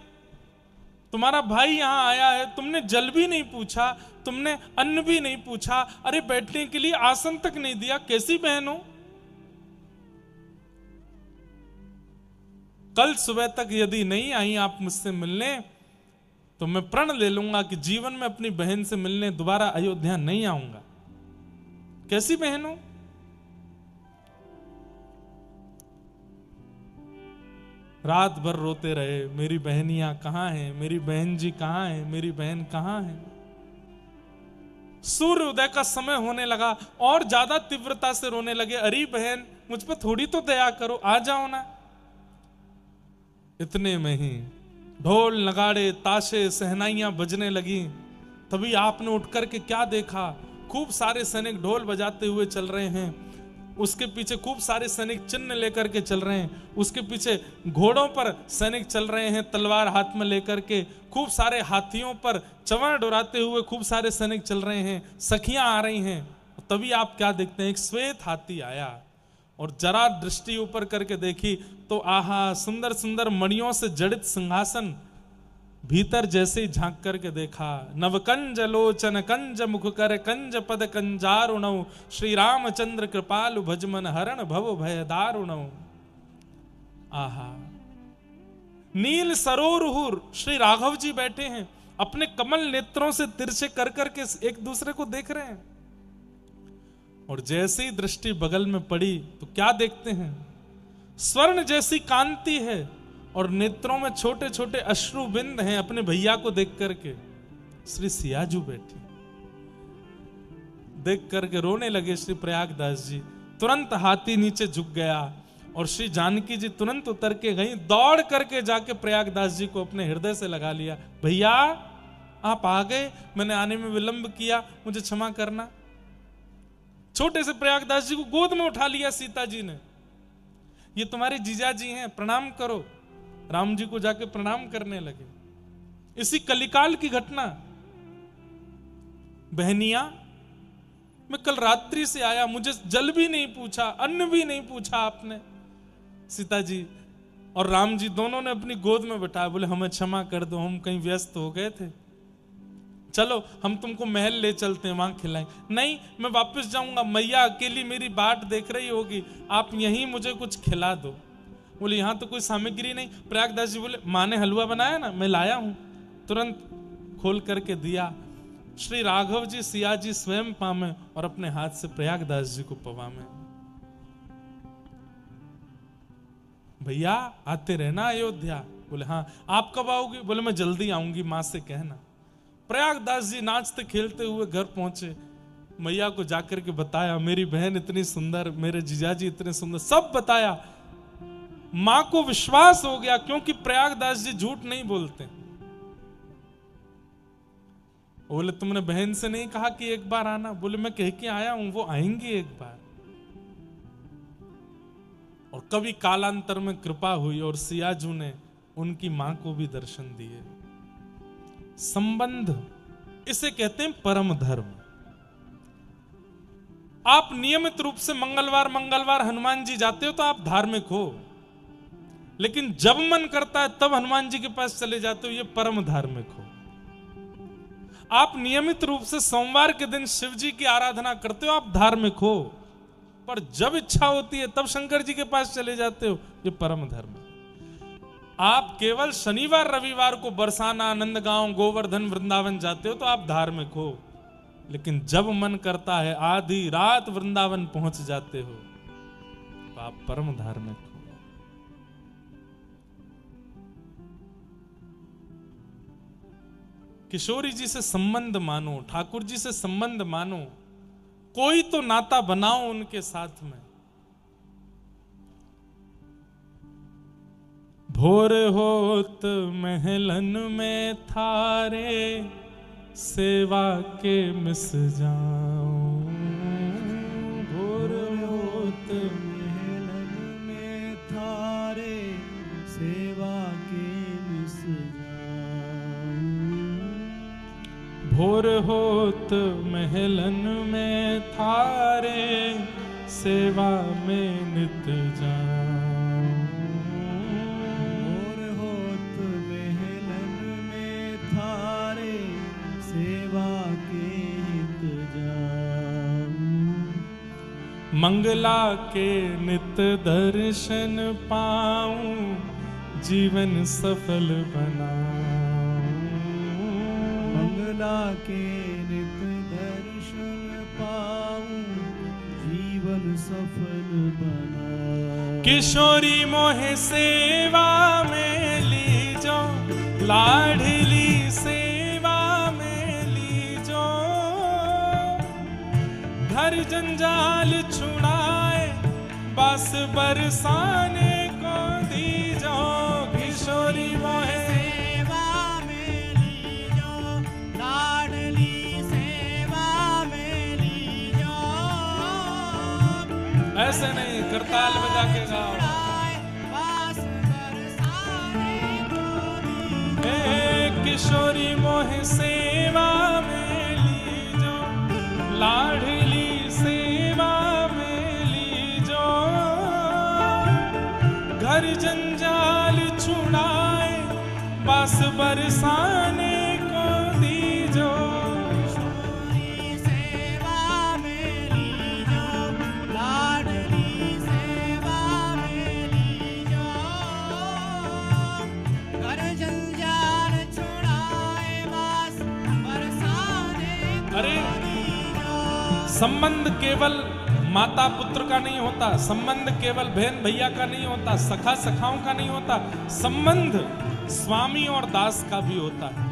तुम्हारा भाई यहां आया है, तुमने जल भी नहीं पूछा, तुमने अन्न भी नहीं पूछा, अरे बैठने के लिए आसन तक नहीं दिया, कैसी बहन हो? कल सुबह तक यदि नहीं आई आप मुझसे मिलने तो मैं प्रण ले लूंगा कि जीवन में अपनी बहन से मिलने दोबारा अयोध्या नहीं आऊंगा। कैसी बहन हो? रात भर रोते रहे, मेरी बहनियां कहां हैं, मेरी बहन जी कहां है, मेरी बहन कहां है। सूर्य उदय का समय होने लगा और ज्यादा तीव्रता से रोने लगे, अरे बहन मुझ पर थोड़ी तो दया करो, आ जाओ ना। इतने में ही ढोल नगाड़े ताशे सहनाइयां बजने लगी। तभी आपने उठ करके क्या देखा, खूब सारे सैनिक ढोल बजाते हुए चल रहे हैं, उसके पीछे खूब सारे सैनिक चिन्ह लेकर के चल रहे हैं, उसके पीछे घोड़ों पर सैनिक चल रहे हैं तलवार हाथ में लेकर के, खूब सारे हाथियों पर चंवर डोराते हुए खूब सारे सैनिक चल रहे हैं, सखियां आ रही हैं। तभी आप क्या देखते हैं, एक श्वेत हाथी आया और जरा दृष्टि ऊपर करके देखी तो आहा, सुंदर सुंदर मणियों से जड़ित सिंहासन। भीतर जैसे ही झांक करके देखा, नवकंज लोचन कंज मुख कर कंज पद कंजारुणौ, श्री रामचंद्र कृपालु भजमन हरण भव भय दारुणौ। आहा, नील सरोरुहुर श्री राघव जी बैठे हैं, अपने कमल नेत्रों से तिरछे कर करके एक दूसरे को देख रहे हैं। और जैसे ही दृष्टि बगल में पड़ी तो क्या देखते हैं, स्वर्ण जैसी कांति है और नेत्रों में छोटे छोटे अश्रु बिंद हैं। अपने भैया को देख करके श्री सियाजू बैठी, देख करके रोने लगे श्री प्रयागदास जी। तुरंत हाथी नीचे झुक गया और श्री जानकी जी तुरंत उतर के गई, दौड़ करके जाके प्रयागदास जी को अपने हृदय से लगा लिया। भैया आप आ गए, मैंने आने में विलंब किया, मुझे क्षमा करना। छोटे से प्रयागदास जी को गोद में उठा लिया सीता जी ने, ये तुम्हारे जीजा जी हैं, प्रणाम करो। राम जी को जाके प्रणाम करने लगे। इसी कलिकाल की घटना। बहनिया, मैं कल रात्रि से आया, मुझे जल भी नहीं पूछा, अन्न भी नहीं पूछा आपने। सीता जी और राम जी दोनों ने अपनी गोद में बैठाया, बोले हमें क्षमा कर दो, हम कहीं व्यस्त हो गए थे, चलो हम तुमको महल ले चलते हैं, वहां खिलाएंगे। नहीं, मैं वापस जाऊंगा, मैया अकेली मेरी बाट देख रही होगी, आप यहीं मुझे कुछ खिला दो। बोले यहां तो कोई सामग्री नहीं। प्रयागदास जी बोले माँ ने हलवा बनाया ना, मैं लाया हूं। तुरंत खोल करके दिया। श्री राघव जी सिया जी स्वयं पामे और अपने हाथ से प्रयागदास जी को पवामे। भैया आते रहना अयोध्या। बोले हाँ। आप कब आओगे? बोले मैं जल्दी आऊंगी, माँ से कहना। प्रयागदास जी नाचते खेलते हुए घर पहुंचे, मैया को जाकर के बताया, मेरी बहन इतनी सुंदर, मेरे जीजाजी इतने सुंदर, सब बताया। मां को विश्वास हो गया, क्योंकि प्रयागदास जी झूठ नहीं बोलते। बोले तुमने बहन से नहीं कहा कि एक बार आना? बोले मैं कह के आया हूं, वो आएंगी एक बार। और कभी कालांतर में कृपा हुई और सियाजू ने उनकी मां को भी दर्शन दिए। संबंध, इसे कहते हैं परम धर्म। आप नियमित रूप से मंगलवार हनुमान जी जाते हो तो आप धार्मिक हो, लेकिन जब मन करता है तब हनुमान जी के पास चले जाते हो, ये परम धार्मिक हो। आप नियमित रूप से सोमवार के दिन शिव जी की आराधना करते हो, आप धार्मिक हो। पर जब इच्छा होती है तब शंकर जी के पास चले जाते हो, ये परम धर्म है। आप केवल शनिवार रविवार को बरसाना, नंदगांव, गोवर्धन, वृंदावन जाते हो तो आप धार्मिक हो, लेकिन जब मन करता है आधी रात वृंदावन पहुंच जाते हो तो आप परम धार्मिक हो। किशोरी जी से संबंध मानो, ठाकुर जी से संबंध मानो, कोई तो नाता बनाओ उनके साथ में। भोर होत महलन में थारे, सेवा के मिस जाऊं। भोर होत महलन में थारे, सेवा के मिस जाऊं। भोर होत महलन में थारे, सेवा में नित जाऊं। भोर होत महलन में थारे, सेवा के हित जाऊं। मंगला के नित दर्शन पाऊं, जीवन सफल बनाऊं। मंगला के नित दर्शन पाऊं, जीवन सफल बनाऊं। किशोरी मोहे सेवा में लीजो, लाडली सेवा में लीजो। घर जंजाल छुड़ाए, बस बरसाने को दीजो। किशोरी मोहे सेवा में लीजो, लाडली सेवा में लीजो। ऐसे नहीं, करताल बजा के गाओ। बस बरसाने को दीजो। ए किशोरी मोहे सेवा में लीजो, लाडली सेवा में लीजो। घर जंजाल छुड़ाए, बस बरसाने को दीजो। किशोरी सेवा में लीजो, लाडली सेवा में लीजो। घर जंजाल छुड़ाए, बस बरसाने को अरे दीजो। संबंध केवल माता पुत्र का नहीं होता, संबंध केवल बहन भैया का नहीं होता, सखा सखाओं का नहीं होता, संबंध स्वामी और दास का भी होता है।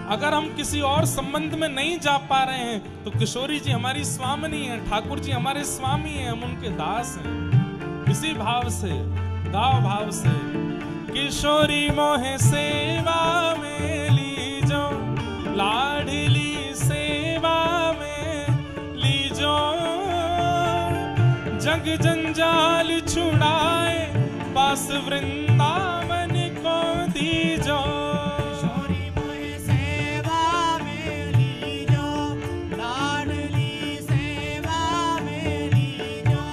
अगर हम किसी और संबंध में नहीं जा पा रहे हैं तो किशोरी जी हमारी स्वामिनी है, ठाकुर जी हमारे स्वामी हैं, हम उनके दास हैं। इसी भाव से, दाव भाव से, किशोरी मोहे सेवा में लीजो, लाडली सेवा में लीजो। जग जंजाल छुड़ाए, पास वृंदावन को दीजो। किशोरी मोहे सेवा में लीजो, लाडली सेवा में लीजो।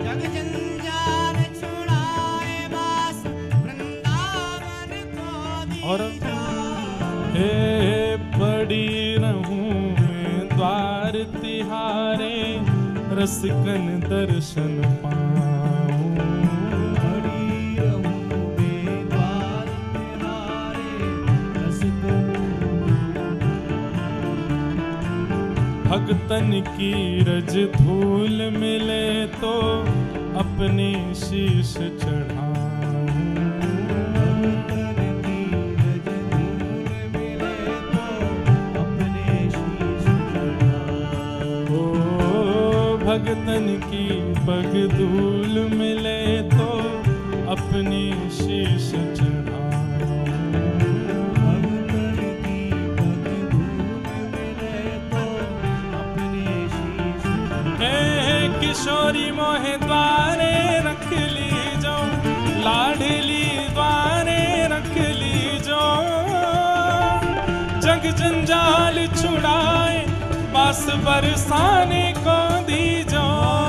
जग जंजाल छुड़ाए, बस वृंदावन को और दीजो। हे पड़ी रहूं मैं द्वार तिहारे, रसिकन दर्शन पाऊं। खड़ी रहूं मैं द्वार तिहारे, रसिकन। भक्तन की रज धूल मिले तो अपने शीश चढ़ाऊं। भक्तन की रज धूल मिले तो अपने शीश चढ़ाऊं। ओ भक्तन की पग धूल मिले तो अपनी शीश चढ़ाऊं। भक्तन की पग धूल मिले तो अपने शीश हे किशोरी मोहे द्वारे रख लीजो, लाडली द्वारे रख लीजो। जग जंजाल छुड़ाए, बस बरसाने को दीजो।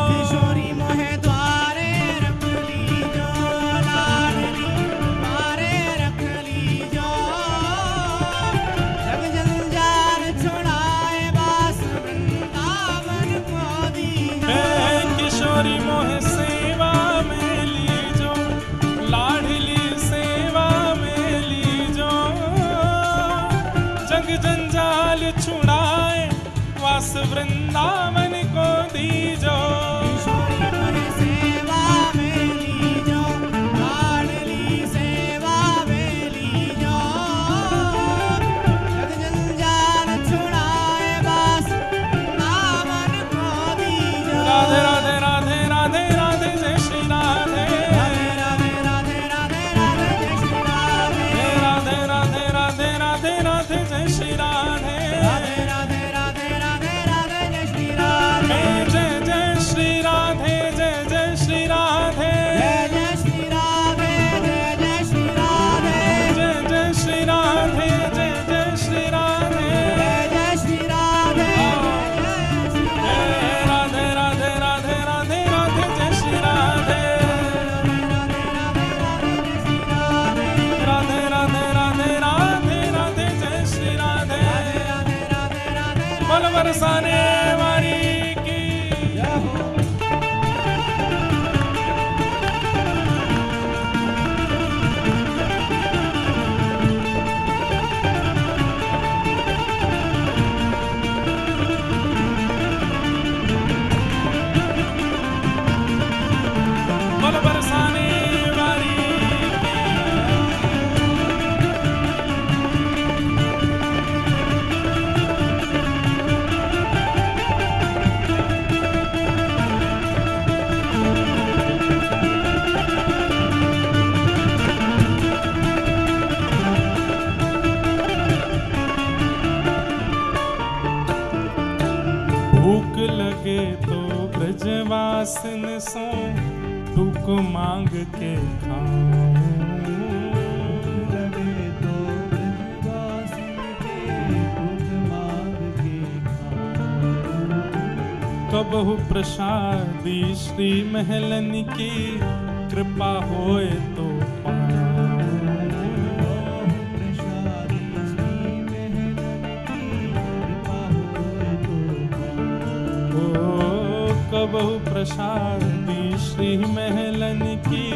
किशोरी मोहे द्वारे रख लीजो, लाडली द्वारे रख लीजो। जग जंजाल छुड़ाए, बस वृंदावन को दीजो। जग जंजाल छुड़ाए वास वृंदावन को दीजो। किशोरी मोहे सेवा में लीजो, लाडली सेवा में लीजो। जग जंजाल छुड़ाए वास वृंदावन को दीजो। राधे राधे राधे राधे राधे जय श्री राधे। राधे राधे राधे राधे राधे जय श्री राधे। राधे राधे राधे राधे राधे जय श्री राधे। राधे राधे राधे राधे राधे जय श्री राधे। जय जय श्री राधे जय जय श्री राधे। जय जय श्री राधे जय जय श्री राधे। जय जय श्री राधे जय जय श्री राधे। जय जय श्री राधे जय श्री राधे राधे राधे राधे राधे जय श्री राधे। राधे राधे राधे राधे राधे जय श्री राधे। बल बरसाने वाली की बल बरसाने वाली भूख लगे तो ब्रजवासिन सो टूक मांग के खाऊं। लगे तो ब्रजवासिन के दुख मांग के खाऊं। कबहु प्रसादी श्री महलन की कृपा होए तो पाऊं। प्रसादी श्री महलन की कृपा होए तो ओ कबहु प्रसादी श्री महलन की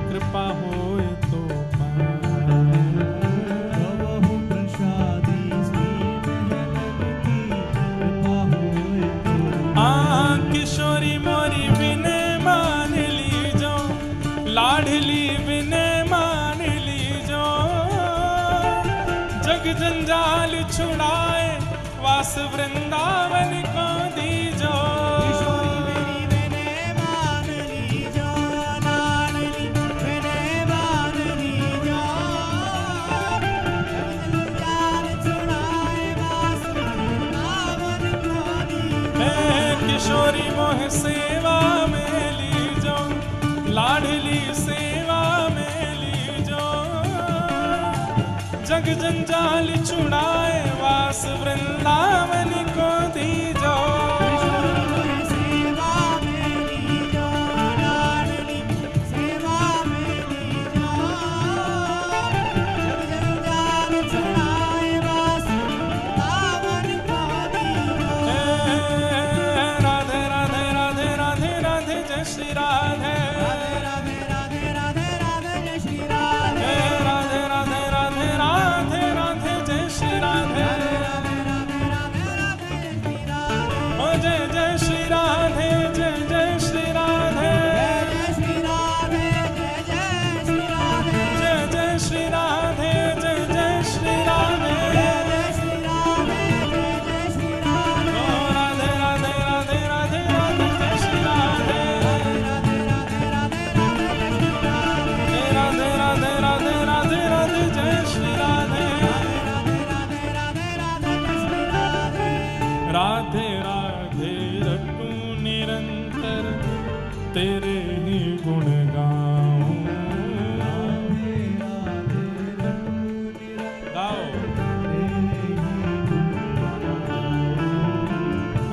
कृपा होए तो पाऊं। कबहु प्रसादी श्री महलन की कृपा होए तो किशोरी मोरी विनय मान लीजो, लाडली विनय मान लीजो। जग जंजाल छुड़ाए वास वृंदावन को दीजो। किशोरी मेरी विनय मान लीजो, लाडली विनय मान लीजो। जग जंजाल छुड़ाए वास वृंदावन को दीजो। किशोरी मोह सेवा में लीजो, लाडली सेवा में लीजो। जग जंजाल छुड़ाए वास वृंदावन को दीजो। किशोरी मोहे सेवा में लीजो, लाडली सेवा में लीजो। जग जंजाल छुड़ाए वास वृंदावन को दीजो। राधे राधे राधे राधे राधे जय श्री राधे। राधे राधे राधे राधे राधे जय श्री राधे। राधे राधे राधे राधे राधे जय श्री राधे। राधे राधे राधे राधे राधे जय श्री राधे। ओ जय जय श्री राधे जय जय श्री राधे। जय श्री राधे जय जय श्री राधे। जय जय श्री राधे जय जय श्री राधे। जय जय श्री राधे जय जय श्री राधे। ओ राधे राधे राधे राधे राधे जय श्री राधे। राधे राधे राधे राधे राधे जय श्री राधे। राधे राधे राधे राधे राधे जय श्री राधे। राधे राधे राधे राधे जय श्री राधे। राधे राधे रटू निरंतर तेरे ही गुण गाऊं। राधे राधे रटू निरंतर गाओ। तेरे ही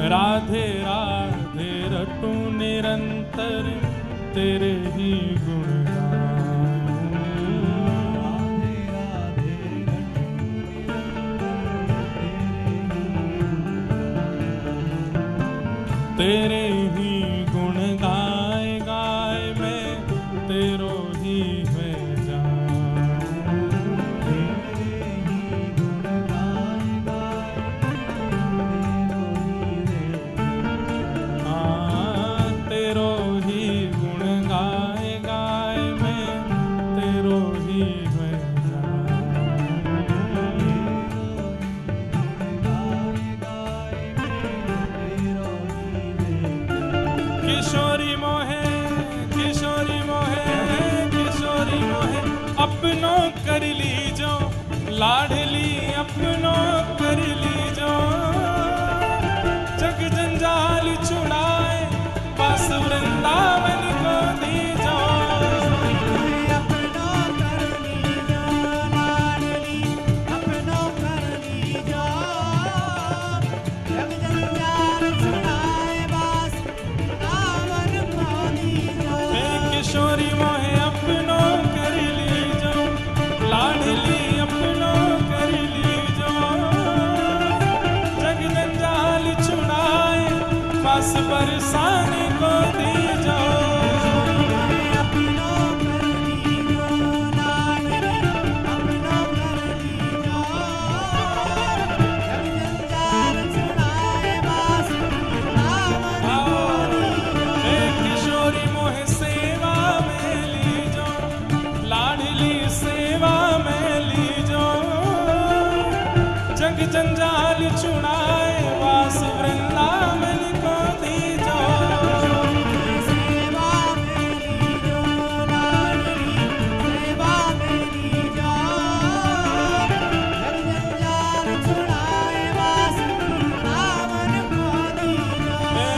राधे राधे रटू निरंतर तेरे ही गुण गाऊं। राधे राधे रटू निरंतर तेरे ही गुण गाए गाए मैं तेरो ही मैं जाऊं। तेरे ही गुण गाए अपनो कर लीजो, लाडली अपनो कर लीजो। जग जंजाल छुड़ाए बस वृंदावन को दीजो। अपनो कर लीजो, लाडली अपनो कर लीजो। जग जंजाल छुड़ाए बस वृंदावन को दीजो। हे किशोरी मोहे अपनो कर लीजो, लाडली अपनो कर लीजो। जग जंजाल छुड़ाए बस बरसाने को दीजो। अपनो कर लीजो, लाडली अपनो कर लीजो। जग जंजाल छुड़ाए बस वृंदावन को दीजो। हे किशोरी मोहे सेवा में लीजो, लाडली सेवा में लीजो। जग जंजाल छुड़ाए वास वृंदावन को दीजो। सेवा में लीजो, लाडली सेवा में लीजो। जग जंजाल छुड़ाए बस वृंदावन को दीजो। हे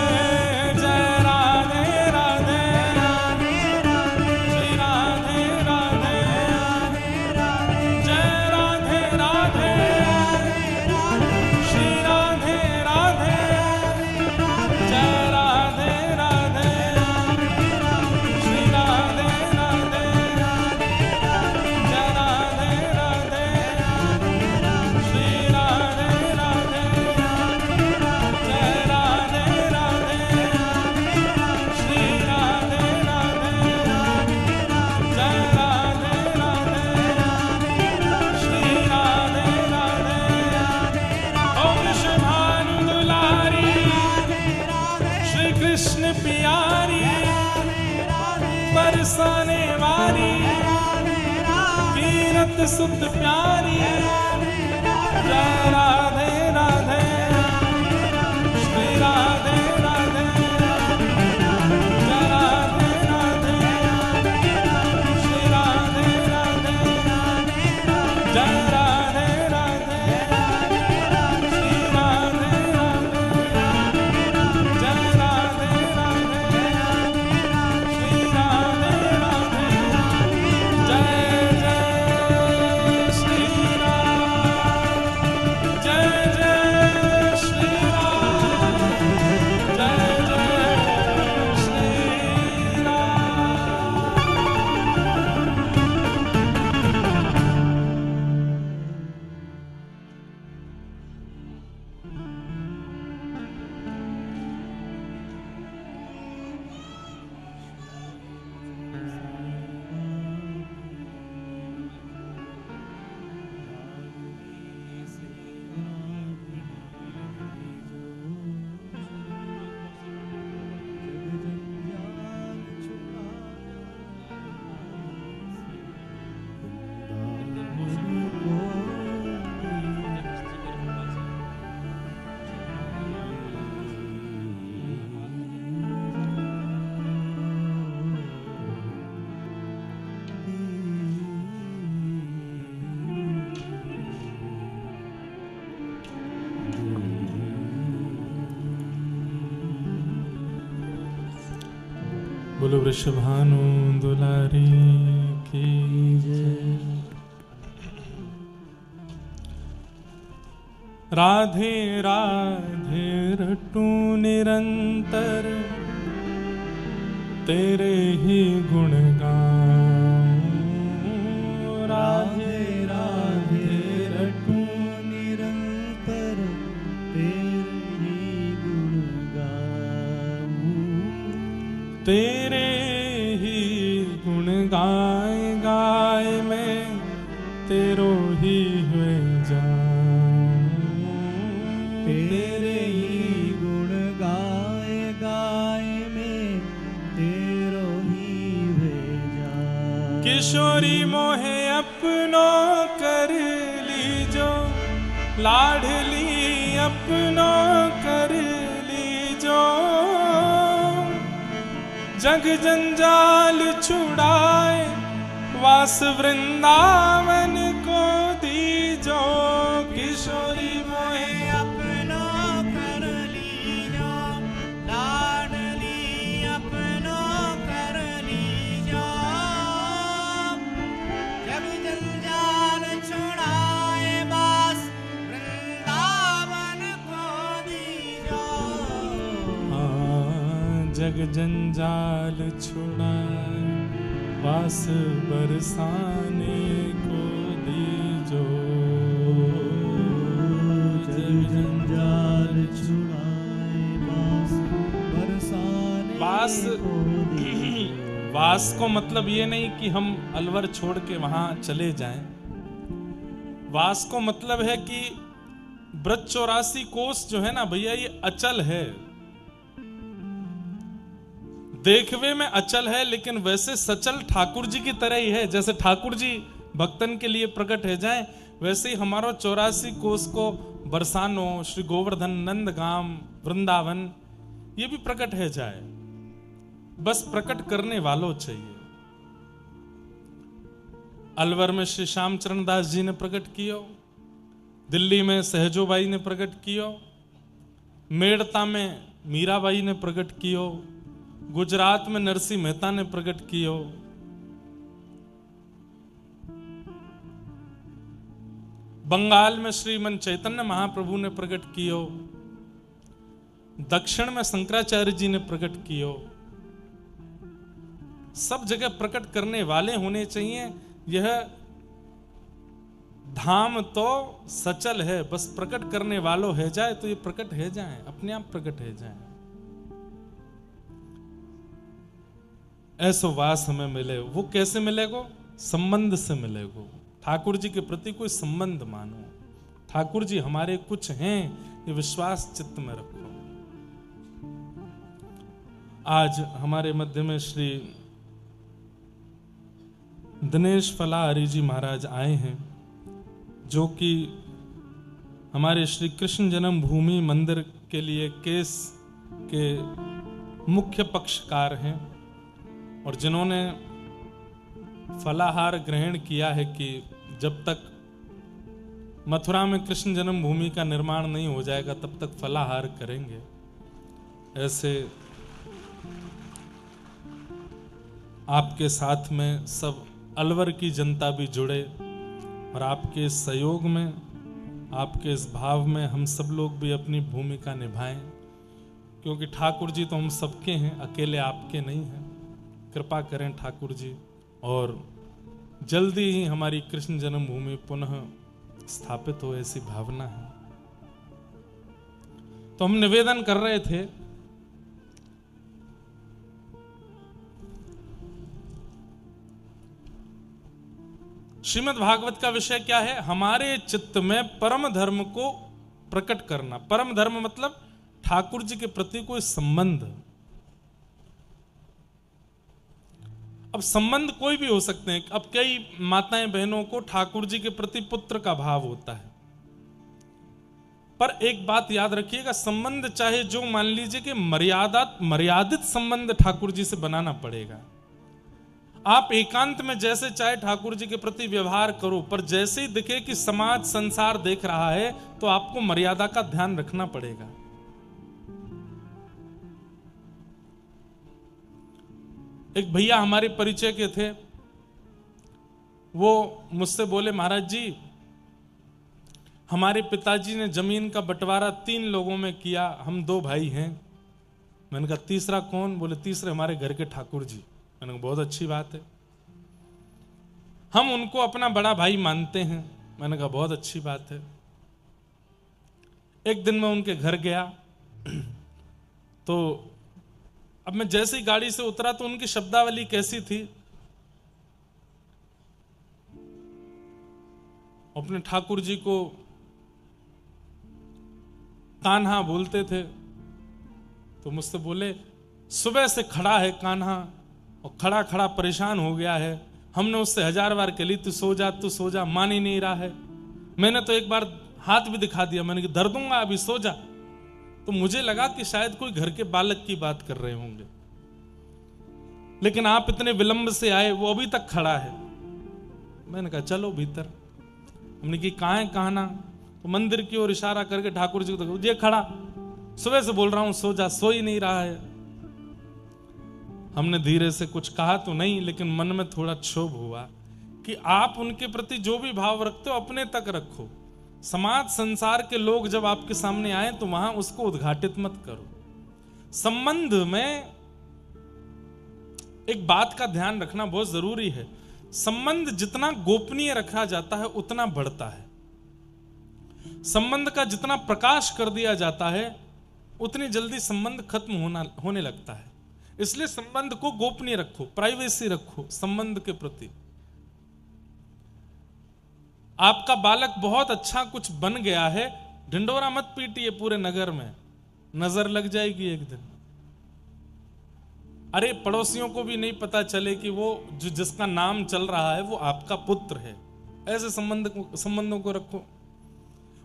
जय राधे राधे, राधे राधे, श्री राधे राधे, राधे राधे, जय राधे राधे, राधे श्री राधे राधे, जय राधे राधे, श्री राधे राधे, जय राधे राधे, श्री राधे राधे, जय राधे राधे, श्री राधे राधे, जय राधे राधे, श्री राधे राधे। ओम वृषभानु दुलारी, श्री कृष्ण प्यारी, बरसाने वाली, कीरत सुत प्यारी। जय राधे राधे, श्री राधे राधे, जय राधे राधे, श्री राधे राधे, जय राधे राधे, श्री राधे राधे, जय राधे राधे, श्री राधे राधे, जय जय श्री राम, जय जय श्री राम, जय जय श्री राम। बोलो वृषभानु दुलारी की जय। राधे राधे रटू निरंतर, तेरे ही गुण गाऊं। राधे राधे रटू निरंतर तेरे ही गुण गाऊं। तेरे ही गुण गाए गाए मैं तेरो ही हुए जाऊं। तेरे ही गुण गाए गाए में तेरो ही भेजा। किशोरी मोहे अपनो कर लीजो, लाडली अपनो कर लीजो। जग जंजाल छुड़ाए वास वृंदावन को दीजो किशोरी मोहे अपनो कर लीजो लाडली अपनो कर लीजो जग जंजाल छुड़ाए बास वृंदावन को दीजो जग जंजाल छुड़ाए वास बरसाने को दीजो जग जंजाल छुड़ाए बास बरसाने वास को दीजो। वास को मतलब ये नहीं कि हम अलवर छोड़ के वहां चले जाएं। वास को मतलब है कि ब्रज 84 कोस जो है ना भैया, ये अचल है, देखवे में अचल है, लेकिन वैसे सचल ठाकुर जी की तरह ही है। जैसे ठाकुर जी भक्तन के लिए प्रकट है जाए, वैसे ही हमारा 84 कोस को बरसानो, श्री गोवर्धन, नंदगाम, वृंदावन, ये भी प्रकट है जाए। बस प्रकट करने वालों चाहिए। अलवर में श्री श्यामचरण दास जी ने प्रकट कियो, दिल्ली में सहजोबाई ने प्रकट कियो, मेड़ता में मीराबाई ने प्रकट कियो, गुजरात में नरसिंह मेहता ने प्रकट कियो, बंगाल में श्रीमन चैतन्य महाप्रभु ने प्रकट कियो, दक्षिण में शंकराचार्य जी ने प्रकट कियो। सब जगह प्रकट करने वाले होने चाहिए। यह धाम तो सचल है, बस प्रकट करने वालों है जाए तो ये प्रकट है जाए, अपने आप प्रकट है जाए। ऐसो वास हमें मिले। वो कैसे मिलेगो? संबंध से मिलेगो। ठाकुर जी के प्रति कोई संबंध मानो, ठाकुर जी हमारे कुछ हैं, ये विश्वास चित्त में रखो। आज हमारे मध्य में श्री दिनेश फलाहरी जी महाराज आए हैं, जो कि हमारे श्री कृष्ण जन्मभूमि मंदिर के लिए केस के मुख्य पक्षकार हैं, और जिन्होंने फलाहार ग्रहण किया है कि जब तक मथुरा में कृष्ण जन्मभूमि का निर्माण नहीं हो जाएगा तब तक फलाहार करेंगे। ऐसे आपके साथ में सब अलवर की जनता भी जुड़े, और आपके इस सहयोग में, आपके इस भाव में हम सब लोग भी अपनी भूमिका निभाएं, क्योंकि ठाकुर जी तो हम सबके हैं, अकेले आपके नहीं हैं। कृपा करें ठाकुर जी, और जल्दी ही हमारी कृष्ण जन्मभूमि पुनः स्थापित हो, ऐसी भावना है। तो हम निवेदन कर रहे थे, श्रीमद् भागवत का विषय क्या है? हमारे चित्त में परम धर्म को प्रकट करना। परम धर्म मतलब ठाकुर जी के प्रति कोई संबंध। अब संबंध कोई भी हो सकते हैं। अब कई माताएं बहनों को ठाकुर जी के प्रति पुत्र का भाव होता है, पर एक बात याद रखिएगा, संबंध चाहे जो, मान लीजिए कि मर्यादित संबंध ठाकुर जी से बनाना पड़ेगा। आप एकांत में जैसे चाहे ठाकुर जी के प्रति व्यवहार करो, पर जैसे ही दिखे कि समाज संसार देख रहा है तो आपको मर्यादा का ध्यान रखना पड़ेगा। एक भैया हमारे परिचय के थे, वो मुझसे बोले, महाराज जी हमारे पिताजी ने जमीन का बंटवारा 3 लोगों में किया, हम 2 भाई हैं। मैंने कहा तीसरा कौन? बोले तीसरे हमारे घर के ठाकुर जी। मैंने कहा बहुत अच्छी बात है, हम उनको अपना बड़ा भाई मानते हैं। मैंने कहा बहुत अच्छी बात है। एक दिन मैं उनके घर गया, तो अब मैं जैसे ही गाड़ी से उतरा तो उनकी शब्दावली कैसी थी, अपने ठाकुर जी को कान्हा बोलते थे। तो मुझसे बोले, सुबह से खड़ा है कान्हा, और खड़ा खड़ा परेशान हो गया है, हमने उससे 1000 बार कह ली तू सो जा, मान ही नहीं रहा है। मैंने तो एक बार हाथ भी दिखा दिया, मैंने कहा धर दूंगा अभी, सो जा। तो मुझे लगा कि शायद कोई घर के बालक की बात कर रहे होंगे, लेकिन आप इतने विलंब से आए, वो अभी तक खड़ा है। मैंने कहा चलो भीतर। हमने की कहाँ है कहना, तो मंदिर की ओर इशारा करके ठाकुर जी को देखो, ये खड़ा, सुबह से बोल रहा हूं सो जा, सो ही नहीं रहा है। हमने धीरे से कुछ कहा तो नहीं, लेकिन मन में थोड़ा क्षोभ हुआ कि आप उनके प्रति जो भी भाव रखते हो अपने तक रखो। समाज संसार के लोग जब आपके सामने आए तो वहां उसको उद्घाटित मत करो। संबंध में एक बात का ध्यान रखना बहुत जरूरी है, संबंध जितना गोपनीय रखा जाता है उतना बढ़ता है। संबंध का जितना प्रकाश कर दिया जाता है उतनी जल्दी संबंध खत्म होने लगता है। इसलिए संबंध को गोपनीय रखो, प्राइवेसी रखो संबंध के प्रति। आपका बालक बहुत अच्छा कुछ बन गया है, ढिंडोरा मत पीटिए पूरे नगर में, नजर लग जाएगी एक दिन। अरे पड़ोसियों को भी नहीं पता चले कि वो जो जिसका नाम चल रहा है वो आपका पुत्र है। ऐसे संबंधों को रखो।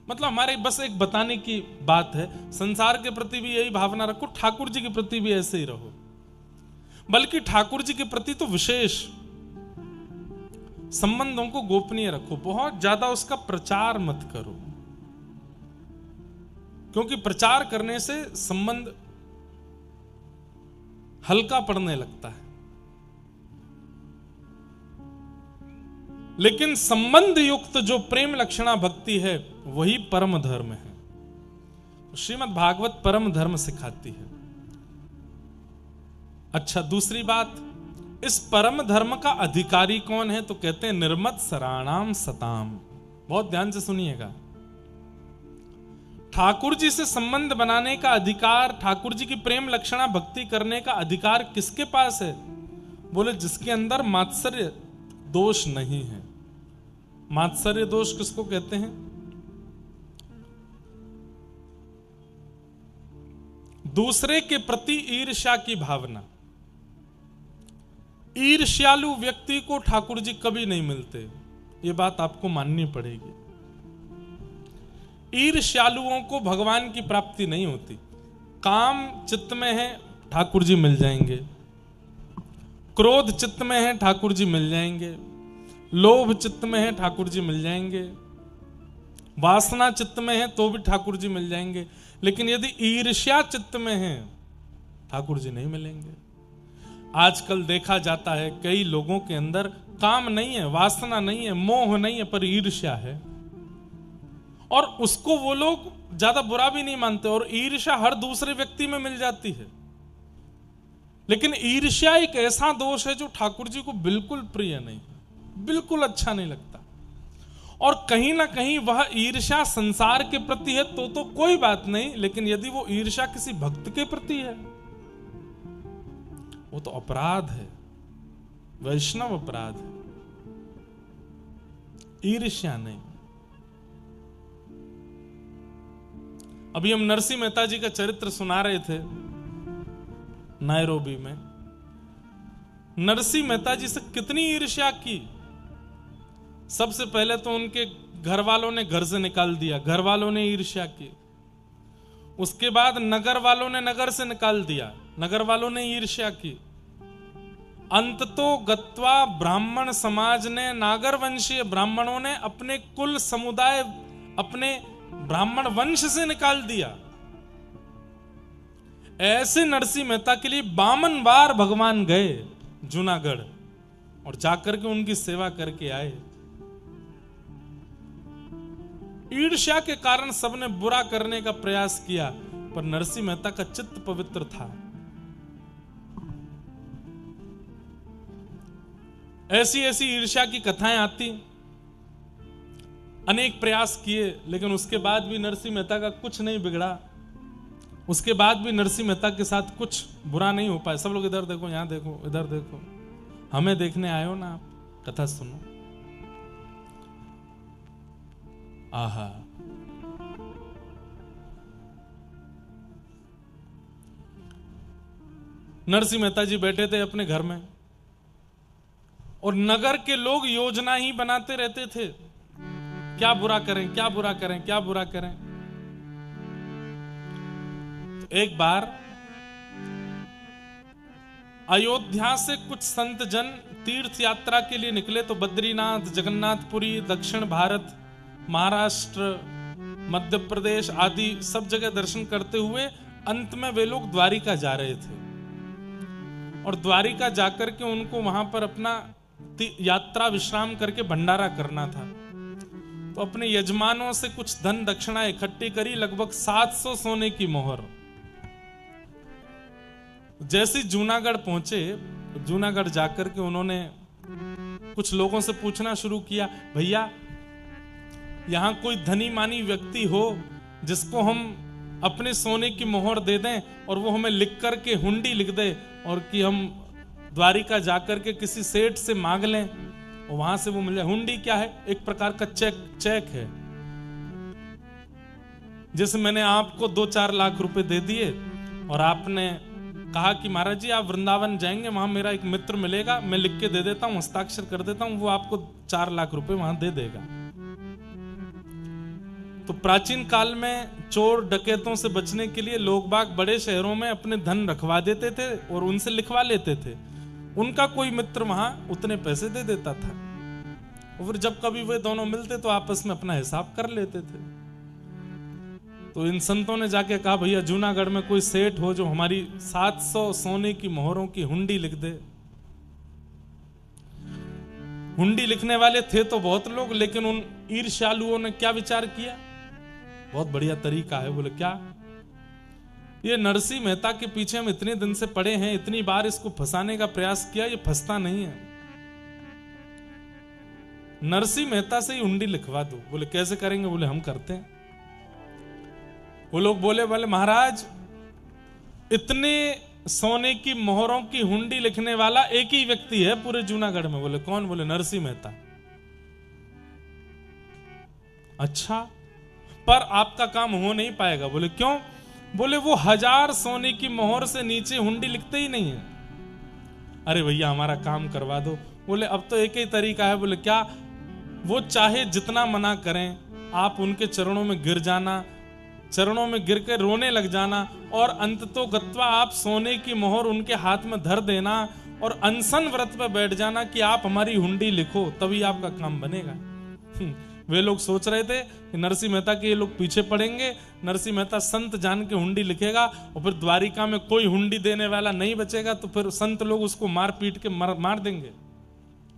मतलब हमारे बस एक बताने की बात है, संसार के प्रति भी यही भावना रखो, ठाकुर जी के प्रति भी ऐसे ही रहो। बल्कि ठाकुर जी के प्रति तो विशेष संबंधों को गोपनीय रखो, बहुत ज्यादा उसका प्रचार मत करो, क्योंकि प्रचार करने से संबंध हल्का पड़ने लगता है। लेकिन संबंध युक्त जो प्रेम लक्षणा भक्ति है वही परम धर्म है। श्रीमद् भागवत परम धर्म सिखाती है। अच्छा, दूसरी बात, इस परम धर्म का अधिकारी कौन है? तो कहते हैं निर्मत सराणाम सताम। बहुत ध्यान से सुनिएगा। ठाकुर जी से संबंध बनाने का अधिकार, ठाकुर जी की प्रेम लक्षणा भक्ति करने का अधिकार किसके पास है? बोले जिसके अंदर मात्सर्य दोष नहीं है। मात्सर्य दोष किसको कहते हैं? दूसरे के प्रति ईर्ष्या की भावना। ईर्ष्यालु व्यक्ति को ठाकुर जी कभी नहीं मिलते, ये बात आपको माननी पड़ेगी। ईर्ष्यालुओं को भगवान की प्राप्ति नहीं होती। काम चित्त में है, ठाकुर जी मिल जाएंगे। क्रोध चित्त में है, ठाकुर जी मिल जाएंगे। लोभ चित्त में है, ठाकुर जी मिल जाएंगे। वासना चित्त में है तो भी ठाकुर जी मिल जाएंगे। लेकिन यदि ईर्ष्या चित्त में है, ठाकुर जी नहीं मिलेंगे। आजकल देखा जाता है कई लोगों के अंदर काम नहीं है, वासना नहीं है, मोह नहीं है, पर ईर्ष्या है। और उसको वो लोग ज्यादा बुरा भी नहीं मानते, और ईर्ष्या हर दूसरे व्यक्ति में मिल जाती है। लेकिन ईर्ष्या एक ऐसा दोष है जो ठाकुर जी को बिल्कुल प्रिय नहीं, बिल्कुल अच्छा नहीं लगता। और कहीं ना कहीं वह ईर्ष्या संसार के प्रति है तो कोई बात नहीं, लेकिन यदि वो ईर्ष्या किसी भक्त के प्रति है वो तो अपराध है, वैष्णव अपराध है, ईर्ष्या नहीं। अभी हम नरसिंह मेहता जी का चरित्र सुना रहे थे नायरोबी में। नरसिंह मेहता जी से कितनी ईर्ष्या की। सबसे पहले तो उनके घर वालों ने घर से निकाल दिया, घर वालों ने ईर्ष्या की। उसके बाद नगर वालों ने नगर से निकाल दिया, नगर वालों ने ईर्ष्या की। अंततो गत्वा ब्राह्मण समाज ने, नागर वंशीय ब्राह्मणों ने अपने कुल समुदाय, अपने ब्राह्मण वंश से निकाल दिया। ऐसे नरसिंह मेहता के लिए 52 बार भगवान गए जूनागढ़ और जाकर के उनकी सेवा करके आए। ईर्ष्या के कारण सबने बुरा करने का प्रयास किया, पर नरसिंह मेहता का चित्त पवित्र था। ऐसी ऐसी ईर्ष्या की कथाएं आती, अनेक प्रयास किए, लेकिन उसके बाद भी नरसिंह मेहता का कुछ नहीं बिगड़ा। उसके बाद भी नरसिंह मेहता के साथ कुछ बुरा नहीं हो पाया। सब लोग इधर देखो, यहां देखो, इधर देखो, हमें देखने आए हो ना आप, कथा सुनो। आहा, नरसिंह मेहता जी बैठे थे अपने घर में और नगर के लोग योजना ही बनाते रहते थे, क्या बुरा करें, क्या बुरा करें, क्या बुरा करें। तो एक बार अयोध्या से कुछ संत जन तीर्थ यात्रा के लिए निकले तो बद्रीनाथ, जगन्नाथपुरी, दक्षिण भारत, महाराष्ट्र, मध्य प्रदेश आदि सब जगह दर्शन करते हुए अंत में वे लोग द्वारिका जा रहे थे। और द्वारिका जाकर के उनको वहां पर अपना यात्रा विश्राम करके भंडारा करना था। तो अपने यजमानों से कुछ धन दक्षिणा इकट्ठी करी, लगभग 700 सोने की मोहर। जैसे जूनागढ़ पहुंचे, जूनागढ़ जाकर के उन्होंने कुछ लोगों से पूछना शुरू किया, भैया यहां कोई धनी मानी व्यक्ति हो जिसको हम अपने सोने की मोहर दे दें और वो हमें लिख करके हुंडी लिख दे और कि हम द्वारिका जाकर के किसी सेठ से मांग लें और वहां से वो मिले। हुंडी क्या है? एक प्रकार का चेक है। जैसे मैंने आपको 2-4 लाख रुपए दे दिए और आपने कहा कि महाराज जी आप वृंदावन जाएंगे, वहां मेरा एक मित्र मिलेगा, मैं लिख के दे देता हूं, हस्ताक्षर कर देता हूं, वो आपको 4 लाख रुपए वहां दे देगा। तो प्राचीन काल में चोर डकैतों से बचने के लिए लोग बाग बड़े शहरों में अपने धन रखवा देते थे और उनसे लिखवा लेते थे। उनका कोई मित्र वहां उतने पैसे दे देता था और फिर जब कभी वे दोनों मिलते तो आपस में अपना हिसाब कर लेते थे। तो इन संतों ने जाके कहा, भैया जूनागढ़ में कोई सेठ हो जो हमारी 700 सोने की मोहरों की हुंडी लिख दे। हुंडी लिखने वाले थे तो बहुत लोग, लेकिन उन ईर्ष्यालुओं ने क्या विचार किया? बहुत बढ़िया तरीका है। बोले क्या? ये नरसिंह मेहता के पीछे हम इतने दिन से पड़े हैं, इतनी बार इसको फंसाने का प्रयास किया, ये फंसता नहीं है। नरसिंह मेहता से ही हुंडी लिखवा दो। बोले कैसे करेंगे? बोले हम करते हैं। वो लोग बोले महाराज इतने सोने की मोहरों की हुंडी लिखने वाला एक ही व्यक्ति है पूरे जूनागढ़ में। बोले कौन? बोले नरसिंह मेहता। अच्छा, पर आपका काम हो नहीं पाएगा। बोले क्यों? बोले वो 1000 सोने की मोहर से नीचे हुंडी लिखते ही नहीं है। अरे भैया हमारा काम करवा दो। बोले अब तो एक ही तरीका है। बोले क्या? वो चाहे जितना मना करें, आप उनके चरणों में गिर जाना, चरणों में गिर के रोने लग जाना और अंततो गत्वा आप सोने की मोहर उनके हाथ में धर देना और अनशन व्रत पर बैठ जाना कि आप हमारी हुंडी लिखो, तभी आपका काम बनेगा। वे लोग सोच रहे थे कि नरसिंह मेहता के ये लोग पीछे पड़ेंगे, नरसिंह मेहता संत जान के हुंडी लिखेगा और फिर द्वारिका में कोई हुंडी देने वाला नहीं बचेगा, तो फिर संत लोग उसको मार पीट के मार देंगे,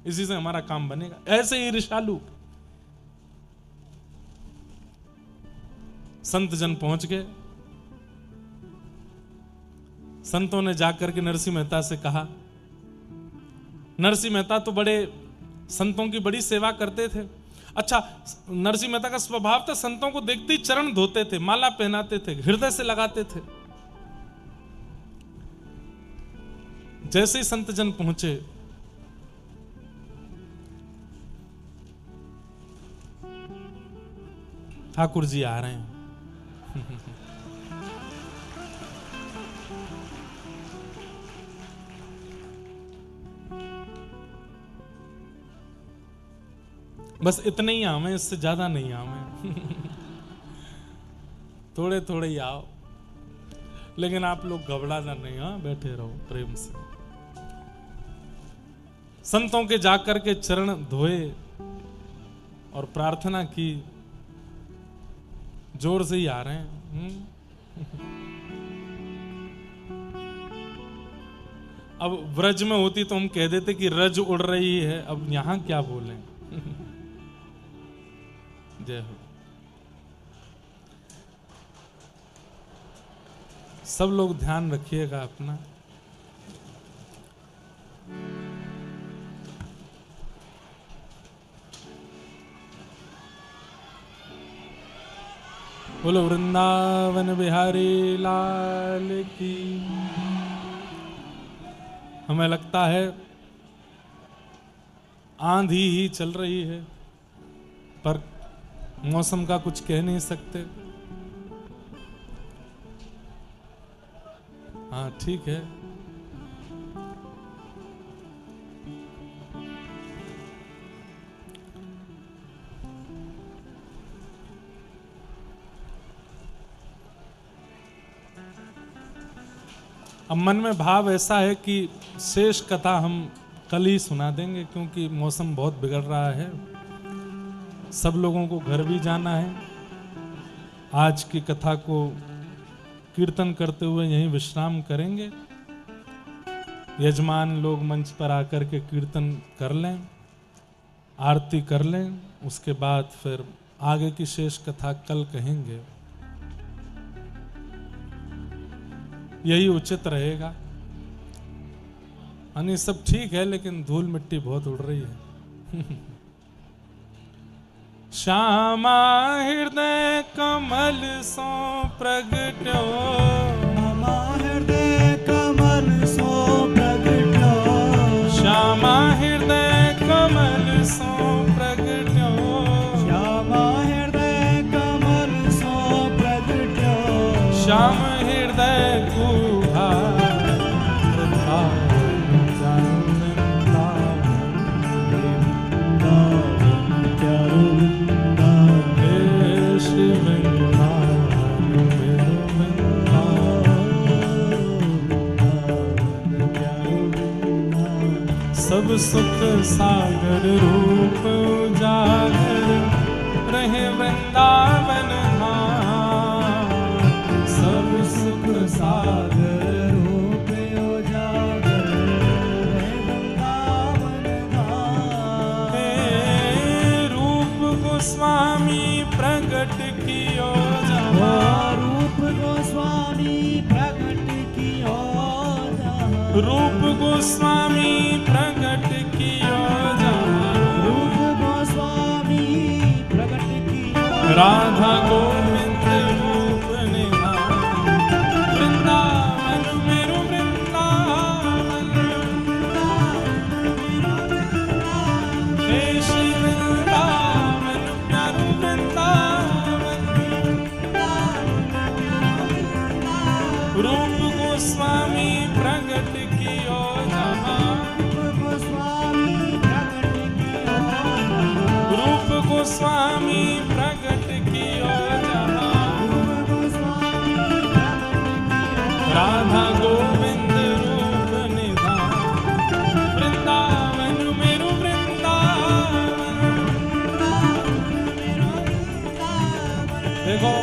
इसी से हमारा काम बनेगा। ऐसे ही ईर्ष्यालु संत जन पहुंच गए। संतों ने जाकर के नरसिंह मेहता से कहा, नरसिंह मेहता तो बड़े संतों की बड़ी सेवा करते थे। अच्छा, नरसिंह मेहता का स्वभाव था संतों को देखते ही चरण धोते थे, माला पहनाते थे, हृदय से लगाते थे। जैसे ही संत जन पहुंचे, ठाकुर जी आ रहे हैं। बस इतने ही आवे, इससे ज्यादा नहीं आवे। थोड़े थोड़े ही आओ, लेकिन आप लोग घबराना नहीं, हाँ बैठे रहो प्रेम से। संतों के जाकर के चरण धोए और प्रार्थना की। जोर से ही आ रहे हैं। अब व्रज में होती तो हम कह देते कि रज उड़ रही है, अब यहां क्या बोलें। जय हो। सब लोग ध्यान रखिएगा अपना। बोलो वृंदावन बिहारी लाल की। हमें लगता है आंधी ही चल रही है, पर मौसम का कुछ कह नहीं सकते। हाँ ठीक है। अब मन में भाव ऐसा है कि शेष कथा हम कल ही सुना देंगे, क्योंकि मौसम बहुत बिगड़ रहा है, सब लोगों को घर भी जाना है। आज की कथा को कीर्तन करते हुए यहीं विश्राम करेंगे। यजमान लोग मंच पर आकर के कीर्तन कर लें, आरती कर लें, उसके बाद फिर आगे की शेष कथा कल कहेंगे, यही उचित रहेगा। यानी सब ठीक है, लेकिन धूल मिट्टी बहुत उड़ रही है। श्यामा हृदय कमल सो प्रगट्यो, श्यामा हृदय कमल सो प्रगट्यो, श्यामा हृदय कमल सो प्रगट्यो, श्यामा हृदय कमल सो प्रगट्यो, श्याम हृदय गुहा सब सुख सागर रूप उजागर रहे वृंदावन धाम, सब सुख सागर रूप उजागर रहे वृंदावन धाम। हे रूप गोस्वामी प्रगट कियो जहाँ, रूप गोस्वामी प्रगट कियो जहाँ, रूप गोस्वामी प्रगट कियो जहाँ, रूप गोस्वामी प्रगट कियो, राधा गोविंद रूप निधान, वृंदावन मेरो वृंदावन, हे श्री वृंदावन प्यारो वृंदावन, रूप गोस्वामी प्रगट कियो जहाँ, रूप गोस्वामी प्रगट कियो जहाँ, राधा गोविंद रूप निधान, वृंदावन मेरो वृंदावन। देखो,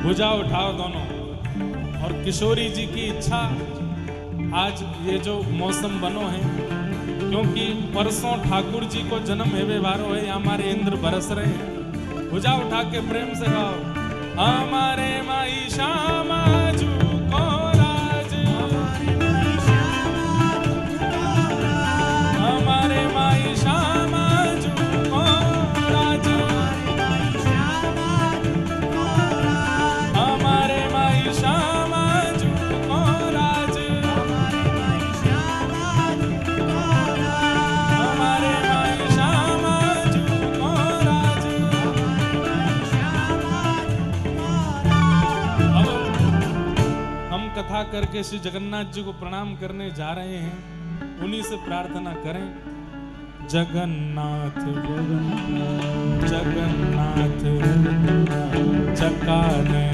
भुजा उठाओ दोनों। और किशोरी जी की इच्छा, आज ये जो मौसम बनो है, क्योंकि परसों ठाकुर जी को जन्म हेवे वारो है, हमारे इंद्र बरस रहे हैं। भुजा उठा के प्रेम से गाओ, हमारे माई श्यामा जू को राज, हमारे माई श्यामा जू को राज, हमारे माई श्यामा जू को राज, हमारे माई श्यामा जू को राज। अब हम कथा करके श्री जगन्नाथ जी को प्रणाम करने जा रहे हैं, उन्हीं से प्रार्थना करें। जगन्नाथ जगन्नाथ जगन्नाथ चकाने